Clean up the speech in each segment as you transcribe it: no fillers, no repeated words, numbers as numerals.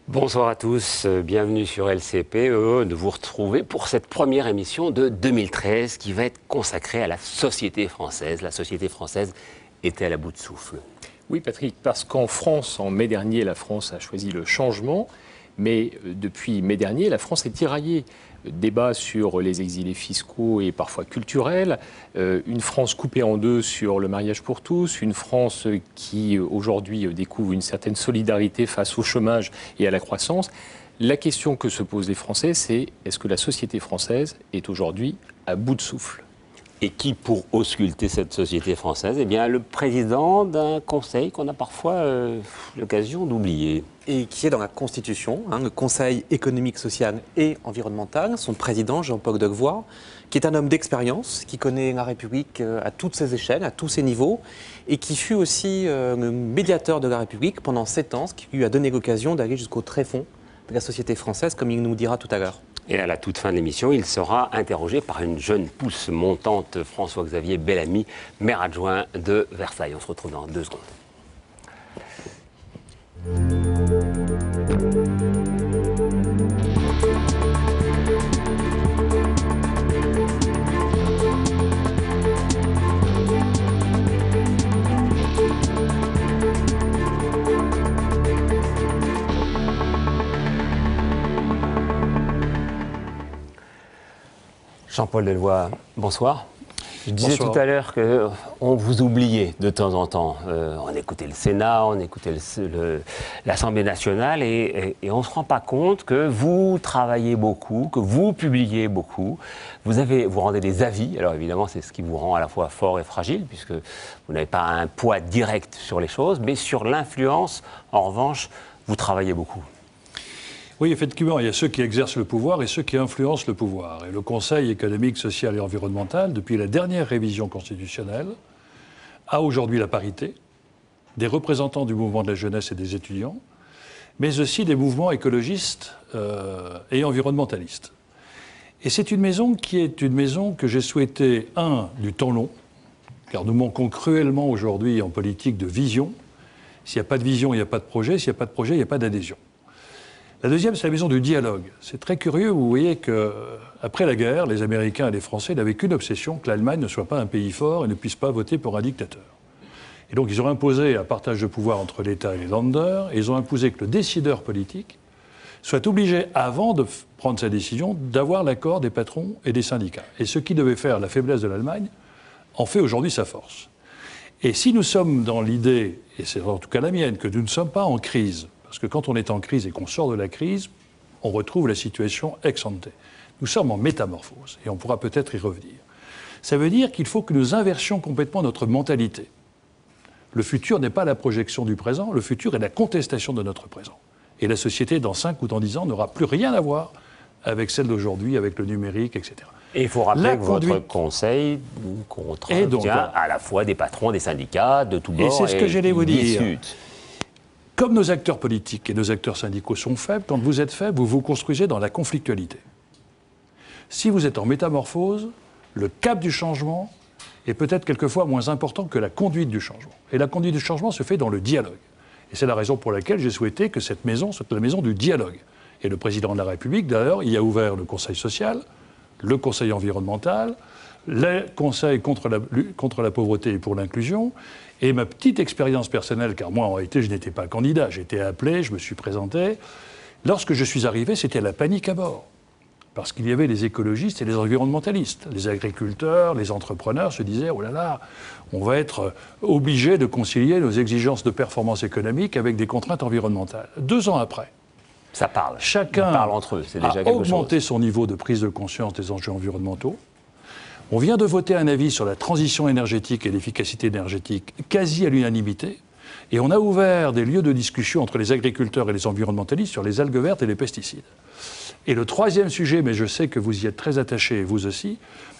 Bonsoir à tous, bienvenue sur LCP, heureux de vous retrouver pour cette première émission de 2013 qui va être consacrée à la société française. La société française était à la bout de souffle. Oui Patrick, parce qu'en France, en mai dernier, la France a choisi le changement, mais depuis mai dernier, la France est tiraillée. Débat sur les exilés fiscaux et parfois culturels, une France coupée en deux sur le mariage pour tous, une France qui aujourd'hui découvre une certaine solidarité face au chômage et à la croissance. La question que se posent les Français, c'est est-ce que la société française est aujourd'hui à bout de souffle ? Et qui, pour ausculter cette société française, eh bien, le président d'un conseil qu'on a parfois l'occasion d'oublier. Et qui est dans la Constitution, le Conseil économique, social et environnemental. Son président, Jean-Paul Delevoye, qui est un homme d'expérience, qui connaît la République à toutes ses échelles, à tous ses niveaux, et qui fut aussi le médiateur de la République pendant 7 ans, ce qui lui a donné l'occasion d'aller jusqu'au tréfonds de la société française, comme il nous dira tout à l'heure. Et à la toute fin de l'émission, il sera interrogé par une jeune pousse montante, François-Xavier Bellamy, maire adjoint de Versailles. On se retrouve dans 2 secondes. Jean-Paul Delevoye, bonsoir. Je disais tout à l'heure qu'on vous oubliait de temps en temps. On écoutait le Sénat, on écoutait l'Assemblée nationale et on ne se rend pas compte que vous travaillez beaucoup, que vous publiez beaucoup. Vous rendez des avis. Alors évidemment, c'est ce qui vous rend à la fois fort et fragile, puisque vous n'avez pas un poids direct sur les choses, mais sur l'influence, en revanche, vous travaillez beaucoup. Oui, effectivement, il y a ceux qui exercent le pouvoir et ceux qui influencent le pouvoir. Et le Conseil économique, social et environnemental, depuis la dernière révision constitutionnelle, a aujourd'hui la parité des représentants du mouvement de la jeunesse et des étudiants, mais aussi des mouvements écologistes et environnementalistes. Et c'est une maison qui est une maison que j'ai souhaité, du temps long, car nous manquons cruellement aujourd'hui en politique de vision. S'il n'y a pas de vision, il n'y a pas de projet. S'il n'y a pas de projet, il n'y a pas d'adhésion. La deuxième, c'est la maison du dialogue. C'est très curieux, vous voyez qu'après la guerre, les Américains et les Français n'avaient qu'une obsession, que l'Allemagne ne soit pas un pays fort et ne puisse pas voter pour un dictateur. Et donc ils ont imposé un partage de pouvoir entre l'État et les Länder, et ils ont imposé que le décideur politique soit obligé, avant de prendre sa décision, d'avoir l'accord des patrons et des syndicats. Et ce qui devait faire la faiblesse de l'Allemagne en fait aujourd'hui sa force. Et si nous sommes dans l'idée, et c'est en tout cas la mienne, que nous ne sommes pas en crise, parce que quand on est en crise et qu'on sort de la crise, on retrouve la situation ex ante. Nous sommes en métamorphose, et on pourra peut-être y revenir. Ça veut dire qu'il faut que nous inversions complètement notre mentalité. Le futur n'est pas la projection du présent, le futur est la contestation de notre présent. Et la société, dans 5 ou dans 10 ans, n'aura plus rien à voir avec celle d'aujourd'hui, avec le numérique, etc. Et il faut rappeler que votre conseil contient à la fois des patrons, des syndicats, de tous bords. Et c'est ce que j'allais vous dire. Discutent. Comme nos acteurs politiques et nos acteurs syndicaux sont faibles, quand vous êtes faible, vous vous construisez dans la conflictualité. Si vous êtes en métamorphose, le cap du changement est peut-être quelquefois moins important que la conduite du changement. Et la conduite du changement se fait dans le dialogue. Et c'est la raison pour laquelle j'ai souhaité que cette maison soit la maison du dialogue. Et le président de la République, d'ailleurs, y a ouvert le Conseil social, le Conseil environnemental, le Conseil contre la pauvreté et pour l'inclusion. Et ma petite expérience personnelle, car moi en réalité je n'étais pas candidat, j'ai été appelé, je me suis présenté. Lorsque je suis arrivé, c'était la panique à bord. Parce qu'il y avait les écologistes et les environnementalistes. Les agriculteurs, les entrepreneurs se disaient « Oh là là, on va être obligé de concilier nos exigences de performance économique avec des contraintes environnementales. » 2 ans après, ça parle. Chacun Ils parlent entre eux, c'est déjà quelque chose. A augmenté son niveau de prise de conscience des enjeux environnementaux. On vient de voter un avis sur la transition énergétique et l'efficacité énergétique quasi à l'unanimité. Et on a ouvert des lieux de discussion entre les agriculteurs et les environnementalistes sur les algues vertes et les pesticides. Et le 3e sujet, mais je sais que vous y êtes très attachés, et vous aussi,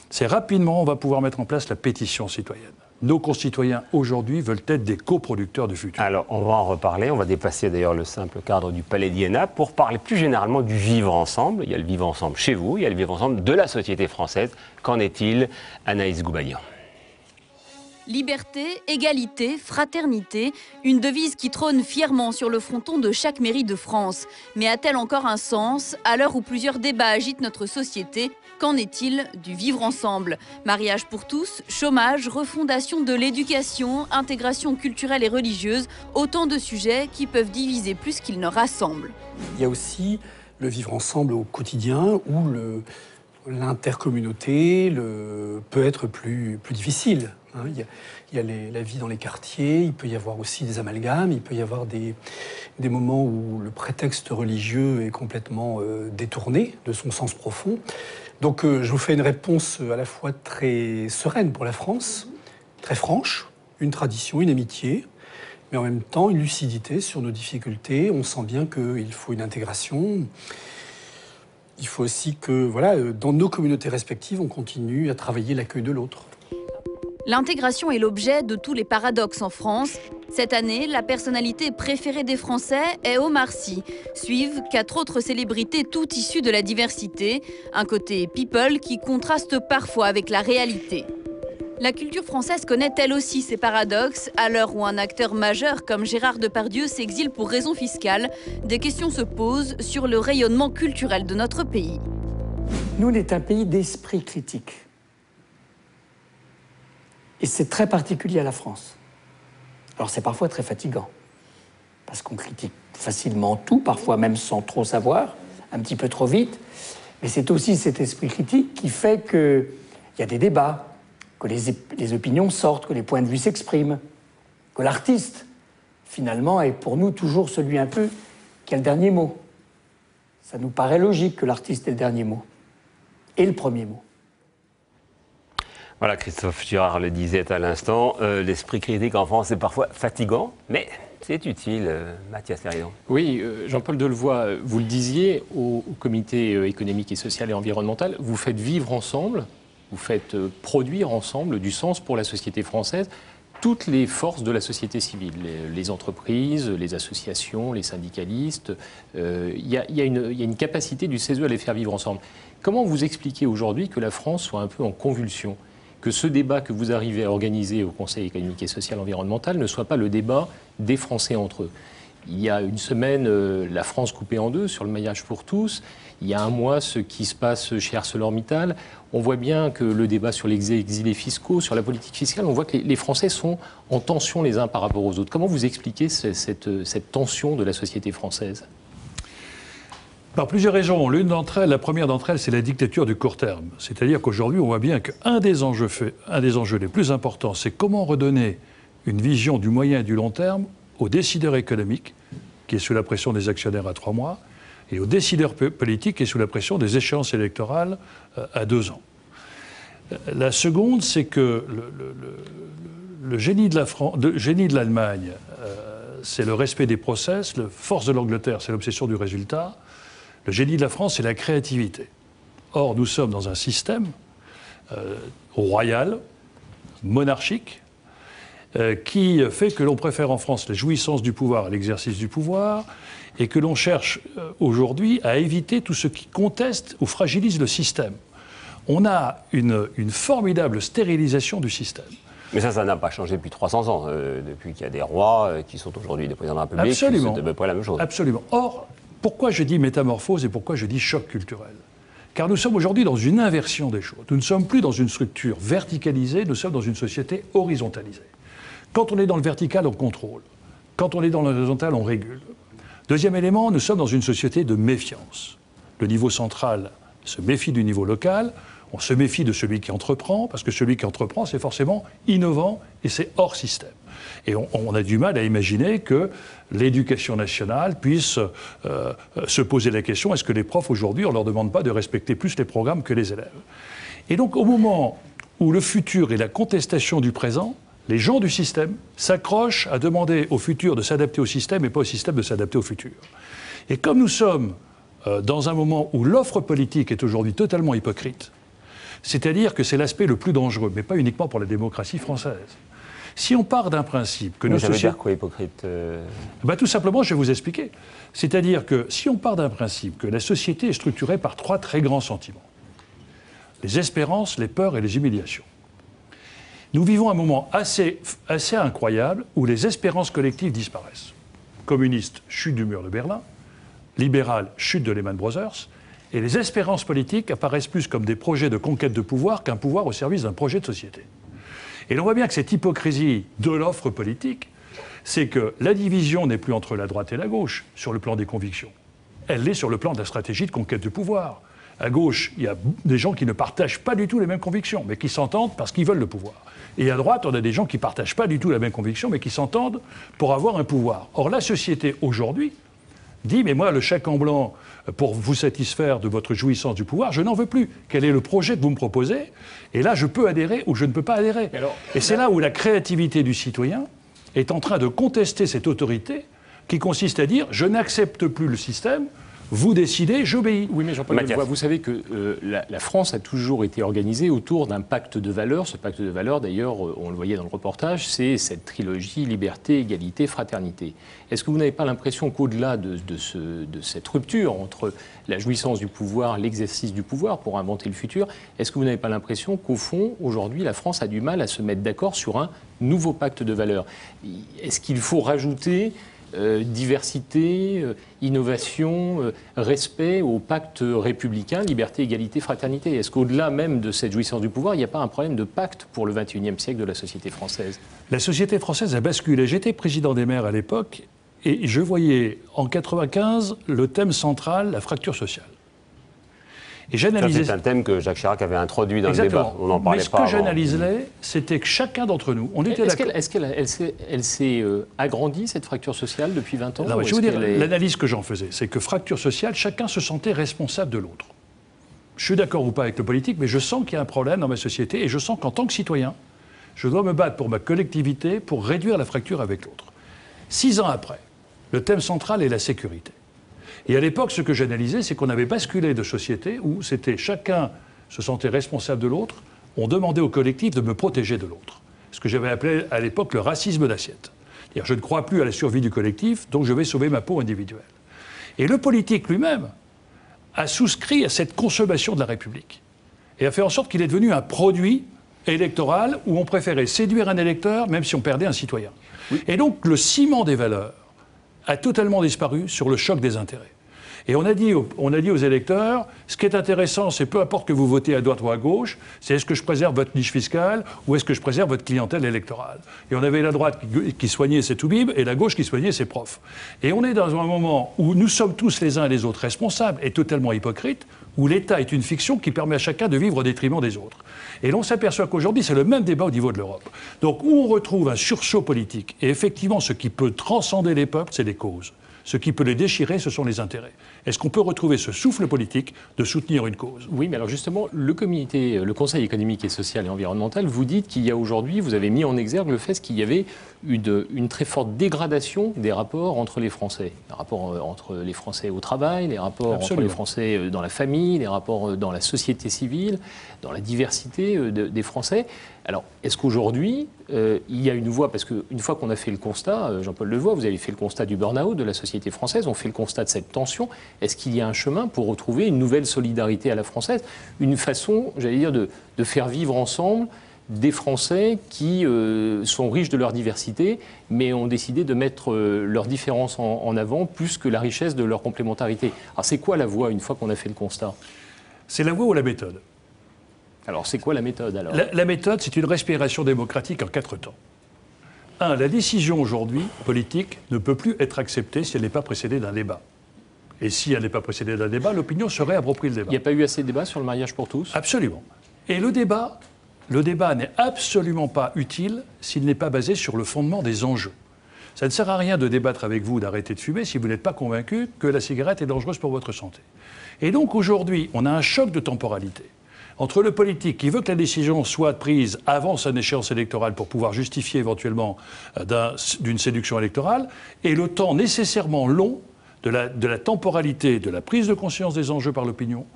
c'est rapidement, on va pouvoir mettre en place la pétition citoyenne. Nos concitoyens, aujourd'hui, veulent être des coproducteurs du futur. Alors, on va en reparler. On va dépasser d'ailleurs le simple cadre du Palais d'Iéna pour parler plus généralement du vivre ensemble. Il y a le vivre ensemble chez vous, il y a le vivre ensemble de la société française. Qu'en est-il, Anaïs Goubayan ? Liberté, égalité, fraternité, une devise qui trône fièrement sur le fronton de chaque mairie de France. Mais a-t-elle encore un sens à l'heure où plusieurs débats agitent notre société? Qu'en est-il du vivre ensemble? Mariage pour tous, chômage, refondation de l'éducation, intégration culturelle et religieuse, autant de sujets qui peuvent diviser plus qu'ils ne rassemblent. Il y a aussi le vivre ensemble au quotidien où l'intercommunauté peut être plus difficile. Il y a la vie dans les quartiers, il peut y avoir aussi des amalgames, il peut y avoir des moments où le prétexte religieux est complètement détourné de son sens profond. Donc je vous fais une réponse à la fois très sereine pour la France, très franche, une tradition, une amitié, mais en même temps une lucidité sur nos difficultés. On sent bien qu'il faut une intégration. Il faut aussi que, voilà, dans nos communautés respectives, on continue à travailler l'accueil de l'autre. L'intégration est l'objet de tous les paradoxes en France. Cette année, la personnalité préférée des Français est Omar Sy. Suivent 4 autres célébrités toutes issues de la diversité. Un côté people qui contraste parfois avec la réalité. La culture française connaît elle aussi ces paradoxes. À l'heure où un acteur majeur comme Gérard Depardieu s'exile pour raisons fiscales, des questions se posent sur le rayonnement culturel de notre pays. Nous, on est un pays d'esprit critique. Et c'est très particulier à la France. Alors c'est parfois très fatigant, parce qu'on critique facilement tout, parfois même sans trop savoir, un petit peu trop vite. Mais c'est aussi cet esprit critique qui fait qu'il y a des débats, que les opinions sortent, que les points de vue s'expriment, que l'artiste, finalement, est pour nous toujours celui un peu qui a le dernier mot. Ça nous paraît logique que l'artiste ait le dernier mot, et le premier mot. Voilà, Christophe Girard le disait à l'instant, l'esprit critique en France est parfois fatigant, mais c'est utile. Mathias Hérion. Oui, Jean-Paul Delevoye, vous le disiez, au Comité économique et social et environnemental, vous faites vivre ensemble, vous faites produire ensemble du sens pour la société française, toutes les forces de la société civile, les entreprises, les associations, les syndicalistes. Il y a une capacité du CESE à les faire vivre ensemble. Comment vous expliquez aujourd'hui que la France soit un peu en convulsion ? Que ce débat que vous arrivez à organiser au Conseil économique et social environnemental ne soit pas le débat des Français entre eux. Il y a une semaine, la France coupée en deux sur le mariage pour tous. Il y a un mois, ce qui se passe chez ArcelorMittal. On voit bien que le débat sur les exilés fiscaux, sur la politique fiscale, on voit que les Français sont en tension les uns par rapport aux autres. Comment vous expliquez cette tension de la société française ? Par plusieurs raisons. La première d'entre elles, c'est la dictature du court terme. C'est-à-dire qu'aujourd'hui, on voit bien qu'un des enjeux les plus importants, c'est comment redonner une vision du moyen et du long terme aux décideurs économiques, qui est sous la pression des actionnaires à 3 mois, et aux décideurs politiques, qui est sous la pression des échéances électorales à 2 ans. La seconde, c'est que le génie de l'Allemagne, c'est le respect des process, la force de l'Angleterre, c'est l'obsession du résultat. Le génie de la France, c'est la créativité. Or, nous sommes dans un système royal, monarchique, qui fait que l'on préfère en France la jouissance du pouvoir à l'exercice du pouvoir, et que l'on cherche aujourd'hui à éviter tout ce qui conteste ou fragilise le système. On a une formidable stérilisation du système. Mais ça n'a pas changé depuis 300 ans, depuis qu'il y a des rois qui sont aujourd'hui des présidents de la République. Absolument. C'est à peu près la même chose. Absolument. Or, pourquoi je dis métamorphose et pourquoi je dis choc culturel ? Car nous sommes aujourd'hui dans une inversion des choses. Nous ne sommes plus dans une structure verticalisée, nous sommes dans une société horizontalisée. Quand on est dans le vertical, on contrôle. Quand on est dans l'horizontal, on régule. Deuxième élément, nous sommes dans une société de méfiance. Le niveau central se méfie du niveau local, on se méfie de celui qui entreprend, parce que celui qui entreprend, c'est forcément innovant et c'est hors système. Et on a du mal à imaginer que l'éducation nationale puisse se poser la question, est-ce que les profs aujourd'hui, on ne leur demande pas de respecter plus les programmes que les élèves ? Et donc au moment où le futur est la contestation du présent, les gens du système s'accrochent à demander au futur de s'adapter au système et pas au système de s'adapter au futur. Et comme nous sommes dans un moment où l'offre politique est aujourd'hui totalement hypocrite, c'est-à-dire que c'est l'aspect le plus dangereux, mais pas uniquement pour la démocratie française. Si on part d'un principe que nous... Ça veut dire quoi, hypocrite Tout simplement, je vais vous expliquer. C'est-à-dire que si on part d'un principe que la société est structurée par 3 très grands sentiments, les espérances, les peurs et les humiliations. Nous vivons un moment assez incroyable où les espérances collectives disparaissent. Communiste, chute du mur de Berlin. Libéral, chute de Lehman Brothers. Et les espérances politiques apparaissent plus comme des projets de conquête de pouvoir qu'un pouvoir au service d'un projet de société. Et l'on voit bien que cette hypocrisie de l'offre politique, c'est que la division n'est plus entre la droite et la gauche sur le plan des convictions. Elle l'est sur le plan de la stratégie de conquête de pouvoir. À gauche, il y a des gens qui ne partagent pas du tout les mêmes convictions, mais qui s'entendent parce qu'ils veulent le pouvoir. Et à droite, on a des gens qui ne partagent pas du tout la même conviction, mais qui s'entendent pour avoir un pouvoir. Or, la société, aujourd'hui, dit, mais moi, le chèque en blanc, pour vous satisfaire de votre jouissance du pouvoir, je n'en veux plus. Quel est le projet que vous me proposez? Et là, je peux adhérer ou je ne peux pas adhérer. Et c'est là où la créativité du citoyen est en train de contester cette autorité qui consiste à dire, je n'accepte plus le système, vous décidez, j'obéis. Oui, mais Jean-Paul Delevoye, vous savez que la France a toujours été organisée autour d'un pacte de valeurs. Ce pacte de valeurs, d'ailleurs, on le voyait dans le reportage, c'est cette trilogie liberté, égalité, fraternité. Est-ce que vous n'avez pas l'impression qu'au-delà de cette rupture entre la jouissance du pouvoir, l'exercice du pouvoir pour inventer le futur, est-ce que vous n'avez pas l'impression qu'au fond, aujourd'hui, la France a du mal à se mettre d'accord sur un nouveau pacte de valeurs? Est-ce qu'il faut rajouter diversité, innovation, respect au pacte républicain, liberté, égalité, fraternité? Est-ce qu'au-delà même de cette jouissance du pouvoir, il n'y a pas un problème de pacte pour le XXIe siècle de la société française? La société française a basculé. J'étais président des maires à l'époque et je voyais en 1995 le thème central, la fracture sociale. Et j'analysais... C'est un thème que Jacques Chirac avait introduit dans le débat. On n'en parlait pas Mais ce que j'analysais, c'était que chacun d'entre nous, on était d'accord. Est-ce qu'elle s'est agrandie, cette fracture sociale, depuis 20 ans? Non, je vais vous dire, l'analyse que j'en faisais, c'est que fracture sociale, chacun se sentait responsable de l'autre. Je suis d'accord ou pas avec le politique, mais je sens qu'il y a un problème dans ma société et je sens qu'en tant que citoyen, je dois me battre pour ma collectivité pour réduire la fracture avec l'autre. 6 ans après, le thème central est la sécurité. Et à l'époque, ce que j'analysais, c'est qu'on avait basculé de société où c'était chacun se sentait responsable de l'autre, on demandait au collectif de me protéger de l'autre. Ce que j'avais appelé à l'époque le racisme d'assiette. C'est-à-dire, je ne crois plus à la survie du collectif, donc je vais sauver ma peau individuelle. Et le politique lui-même a souscrit à cette consommation de la République et a fait en sorte qu'il est devenu un produit électoral où on préférait séduire un électeur même si on perdait un citoyen. Oui. Et donc le ciment des valeurs a totalement disparu sur le choc des intérêts. Et on a dit aux électeurs, ce qui est intéressant, c'est peu importe que vous votez à droite ou à gauche, c'est est-ce que je préserve votre niche fiscale ou est-ce que je préserve votre clientèle électorale. Et on avait la droite qui soignait ses toubibs et la gauche qui soignait ses profs. Et on est dans un moment où nous sommes tous les uns et les autres responsables et totalement hypocrites, où l'État est une fiction qui permet à chacun de vivre au détriment des autres. Et l'on s'aperçoit qu'aujourd'hui, c'est le même débat au niveau de l'Europe. Donc où on retrouve un sursaut politique, et effectivement, ce qui peut transcender les peuples, c'est les causes. Ce qui peut les déchirer, ce sont les intérêts. Est-ce qu'on peut retrouver ce souffle politique de soutenir une cause? Oui, mais alors justement, le Conseil économique et social et environnemental, vous dites qu'il y a aujourd'hui, vous avez mis en exergue le fait qu'il y avait une très forte dégradation des rapports entre les Français. Les rapports entre les Français au travail, les rapports entre les Français dans la famille, les rapports dans la société civile, dans la diversité des Français. Alors, est-ce qu'aujourd'hui, il y a une voie, parce qu'une fois qu'on a fait le constat, Jean-Paul Delevoye, vous avez fait le constat du burn-out de la société française, on fait le constat de cette tension, est-ce qu'il y a un chemin pour retrouver une nouvelle solidarité à la française, une façon, j'allais dire, de faire vivre ensemble des Français qui sont riches de leur diversité, mais ont décidé de mettre leurs différences en avant plus que la richesse de leur complémentarité. Alors, c'est quoi la voie, une fois qu'on a fait le constat? C'est la voie ou la méthode? Alors, c'est quoi la méthode alors? La méthode, c'est une respiration démocratique en 4 temps. 1. La décision aujourd'hui, politique, ne peut plus être acceptée si elle n'est pas précédée d'un débat. Et si elle n'est pas précédée d'un débat, l'opinion se réapproprie le débat. Il n'y a pas eu assez de débat sur le mariage pour tous? Absolument. Et le débat n'est absolument pas utile s'il n'est pas basé sur le fondement des enjeux. Ça ne sert à rien de débattre avec vous d'arrêter de fumer si vous n'êtes pas convaincu que la cigarette est dangereuse pour votre santé. Et donc aujourd'hui, on a un choc de temporalité entre le politique qui veut que la décision soit prise avant son échéance électorale pour pouvoir justifier éventuellement d'une séduction électorale, et le temps nécessairement long de la temporalité, de la prise de conscience des enjeux par l'opinion,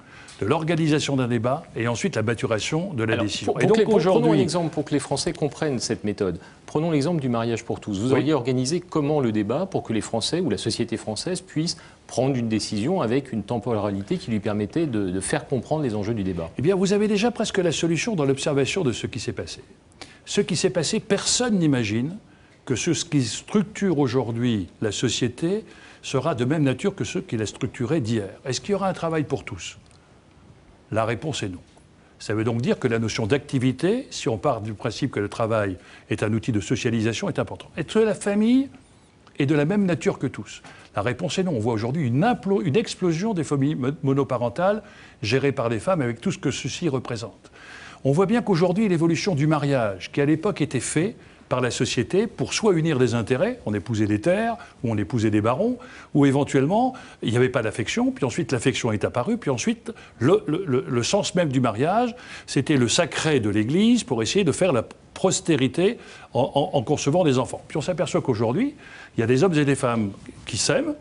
de l'organisation d'un débat et ensuite la maturation de la décision. Prenons un exemple pour que les Français comprennent cette méthode. Prenons l'exemple du mariage pour tous. Vous auriez organisé comment le débat pour que les Français ou la société française puissent prendre une décision avec une temporalité qui lui permettait de faire comprendre les enjeux du débat? Eh bien, vous avez déjà presque la solution dans l'observation de ce qui s'est passé. ce qui s'est passé, personne n'imagine que ce qui structure aujourd'hui la société sera de même nature que ce qui la structurait d'hier. Est-ce qu'il y aura un travail pour tous? La réponse est non. Ça veut donc dire que la notion d'activité, si on part du principe que le travail est un outil de socialisation, est important. Est-ce que la famille est de la même nature que tous? La réponse est non. On voit aujourd'hui une explosion des familles monoparentales gérées par des femmes avec tout ce que ceci représente. On voit bien qu'aujourd'hui, l'évolution du mariage, qui à l'époque était fait par la société pour soit unir des intérêts, on épousait des terres, ou on épousait des barons, ou éventuellement, il n'y avait pas d'affection, puis ensuite l'affection est apparue, puis ensuite, le sens même du mariage, c'était le sacré de l'Église pour essayer de faire la postérité en concevant des enfants. Puis on s'aperçoit qu'aujourd'hui, il y a des hommes et des femmes qui s'aiment,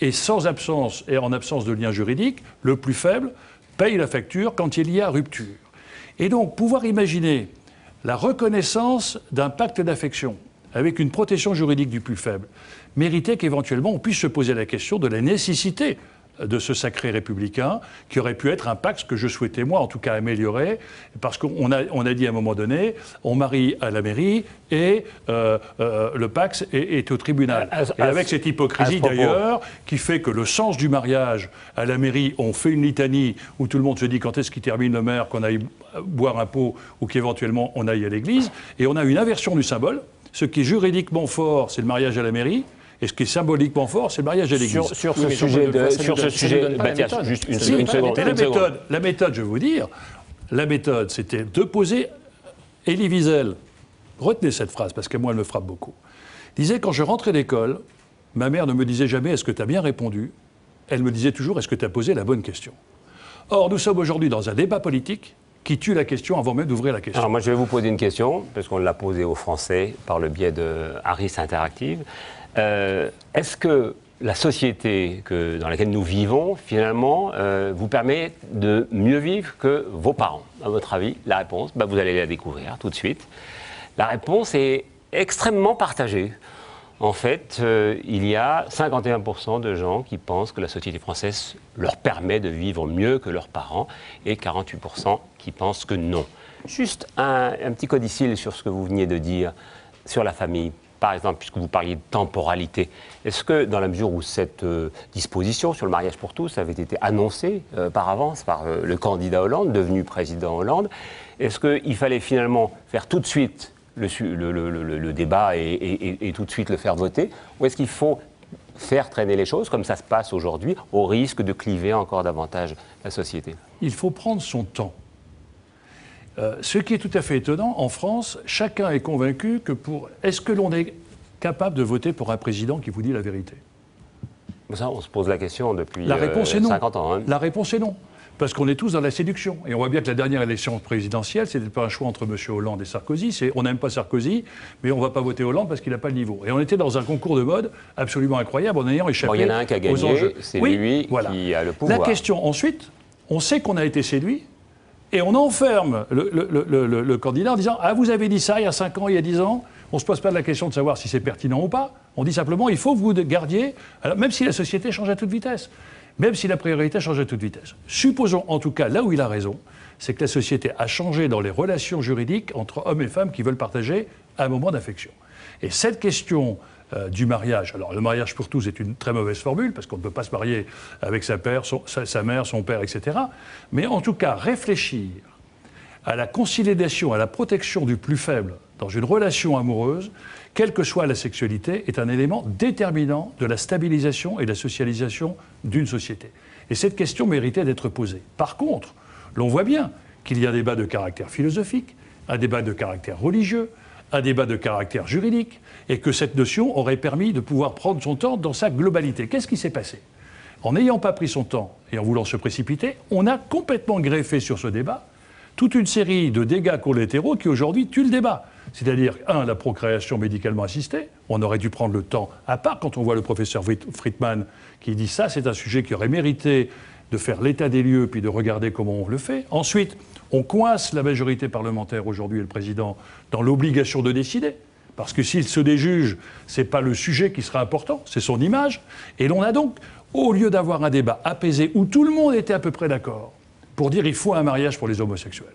et sans absence et en absence de lien juridique, le plus faible paye la facture quand il y a rupture. Et donc, pouvoir imaginer la reconnaissance d'un pacte d'affection avec une protection juridique du plus faible méritait qu'éventuellement on puisse se poser la question de la nécessité de ce sacré républicain qui aurait pu être un pacte que je souhaitais moi en tout cas améliorer parce qu'on a dit à un moment donné on marie à la mairie et le pacte est au tribunal. Et avec cette hypocrisie d'ailleurs qui fait que le sens du mariage à la mairie, on fait une litanie où tout le monde se dit quand est-ce qu'il termine le maire, qu'on aille boire un pot ou qu'éventuellement on aille à l'église, et on a une inversion du symbole. Ce qui est juridiquement fort, c'est le mariage à la mairie. Et ce qui est symboliquement fort, c'est le mariage à l'église. Sur ce sujet, Mathias, juste une seconde. La méthode, je vais vous dire, la méthode, c'était de poser Elie Wiesel. Retenez cette phrase, parce que moi, elle me frappe beaucoup. Disait, quand je rentrais d'école, ma mère ne me disait jamais « est-ce que tu as bien répondu ?» Elle me disait toujours « est-ce que tu as posé la bonne question ?» Or, nous sommes aujourd'hui dans un débat politique qui tue la question avant même d'ouvrir la question. Alors moi, je vais vous poser une question, parce qu'on l'a posée aux Français par le biais de Harris Interactive. Est-ce que la société dans laquelle nous vivons, finalement, vous permet de mieux vivre que vos parents? À votre avis, la réponse, vous allez la découvrir tout de suite. La réponse est extrêmement partagée. En fait, il y a 51% de gens qui pensent que la société française leur permet de vivre mieux que leurs parents et 48% qui pensent que non. Juste un petit codicile sur ce que vous veniez de dire sur la famille. Par exemple, puisque vous parliez de temporalité, est-ce que dans la mesure où cette disposition sur le mariage pour tous avait été annoncée par avance par le candidat Hollande, devenu président Hollande, est-ce qu'il fallait finalement faire tout de suite le débat et tout de suite le faire voter, ou est-ce qu'il faut faire traîner les choses comme ça se passe aujourd'hui, au risque de cliver encore davantage la société? Il faut prendre son temps. Ce qui est tout à fait étonnant, en France, chacun est convaincu que est-ce que l'on est capable de voter pour un président qui vous dit la vérité? Ça, on se pose la question depuis 50 ans. Hein. La réponse est non. Parce qu'on est tous dans la séduction. Et on voit bien que la dernière élection présidentielle, ce n'était pas un choix entre M. Hollande et Sarkozy. On n'aime pas Sarkozy, mais on ne va pas voter Hollande parce qu'il n'a pas le niveau. Et on était dans un concours de mode absolument incroyable en ayant échappé aux enjeux. Il y en a un qui a gagné, c'est lui qui a le pouvoir. La question ensuite, on sait qu'on a été séduit, et on enferme le candidat en disant « Ah, vous avez dit ça il y a 5 ans, il y a 10 ans ». On ne se pose pas la question de savoir si c'est pertinent ou pas. On dit simplement « Il faut que vous gardiez », même si la société change à toute vitesse, même si la priorité change à toute vitesse. Supposons en tout cas, là où il a raison, c'est que la société a changé dans les relations juridiques entre hommes et femmes qui veulent partager un moment d'affection. Et cette question du mariage, alors le mariage pour tous est une très mauvaise formule, parce qu'on ne peut pas se marier avec sa mère, son père, etc. Mais en tout cas, réfléchir à la conciliation, à la protection du plus faible dans une relation amoureuse, quelle que soit la sexualité, est un élément déterminant de la stabilisation et de la socialisation d'une société. Et cette question méritait d'être posée. Par contre, l'on voit bien qu'il y a un débat de caractère philosophique, un débat de caractère religieux, un débat de caractère juridique, et que cette notion aurait permis de pouvoir prendre son temps dans sa globalité. Qu'est-ce qui s'est passé? En n'ayant pas pris son temps et en voulant se précipiter, on a complètement greffé sur ce débat toute une série de dégâts collatéraux qui aujourd'hui tuent le débat. C'est-à-dire, la procréation médicalement assistée. On aurait dû prendre le temps, à part quand on voit le professeur Friedman qui dit ça, c'est un sujet qui aurait mérité de faire l'état des lieux puis de regarder comment on le fait. Ensuite, on coince la majorité parlementaire aujourd'hui et le président dans l'obligation de décider. Parce que s'il se déjuge, ce n'est pas le sujet qui sera important, c'est son image. Et l'on a donc, au lieu d'avoir un débat apaisé où tout le monde était à peu près d'accord, pour dire qu'il faut un mariage pour les homosexuels,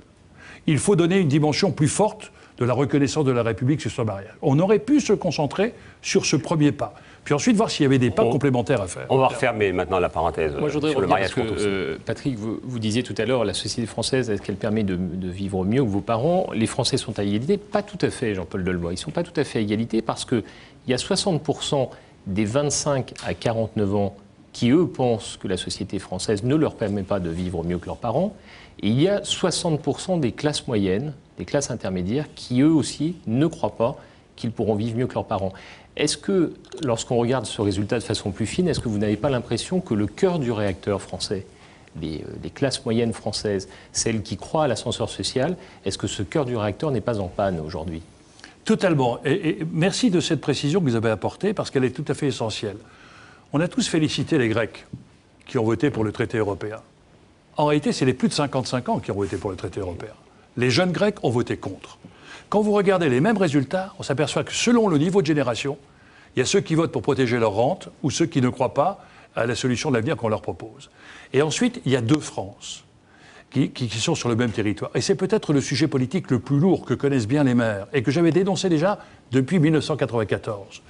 il faut donner une dimension plus forte de la reconnaissance de la République sur ce mariage. On aurait pu se concentrer sur ce premier pas. Puis ensuite, voir s'il y avait des pas complémentaires à faire. On va refermer maintenant la parenthèse. Moi, je voudrais sur le mariage parce que, Patrick, vous disiez tout à l'heure, la société française, est-ce qu'elle permet de vivre mieux que vos parents? Les Français sont à égalité? Pas tout à fait, Jean-Paul Delevoye. Ils ne sont pas tout à fait à égalité parce qu'il y a 60% des 25 à 49 ans qui, eux, pensent que la société française ne leur permet pas de vivre mieux que leurs parents. Et il y a 60% des classes moyennes, des classes intermédiaires, qui, eux aussi, ne croient pas qu'ils pourront vivre mieux que leurs parents. Est-ce que, lorsqu'on regarde ce résultat de façon plus fine, est-ce que vous n'avez pas l'impression que le cœur du réacteur français, les classes moyennes françaises, celles qui croient à l'ascenseur social, est-ce que ce cœur du réacteur n'est pas en panne aujourd'hui? Totalement. Et merci de cette précision que vous avez apportée, parce qu'elle est tout à fait essentielle. On a tous félicité les Grecs qui ont voté pour le traité européen. En réalité, c'est les plus de 55 ans qui ont voté pour le traité européen. Les jeunes Grecs ont voté contre. Quand vous regardez les mêmes résultats, on s'aperçoit que selon le niveau de génération, il y a ceux qui votent pour protéger leur rente ou ceux qui ne croient pas à la solution de l'avenir qu'on leur propose. Et ensuite, il y a deux France qui sont sur le même territoire. Et c'est peut-être le sujet politique le plus lourd que connaissent bien les maires et que j'avais dénoncé déjà depuis 1994.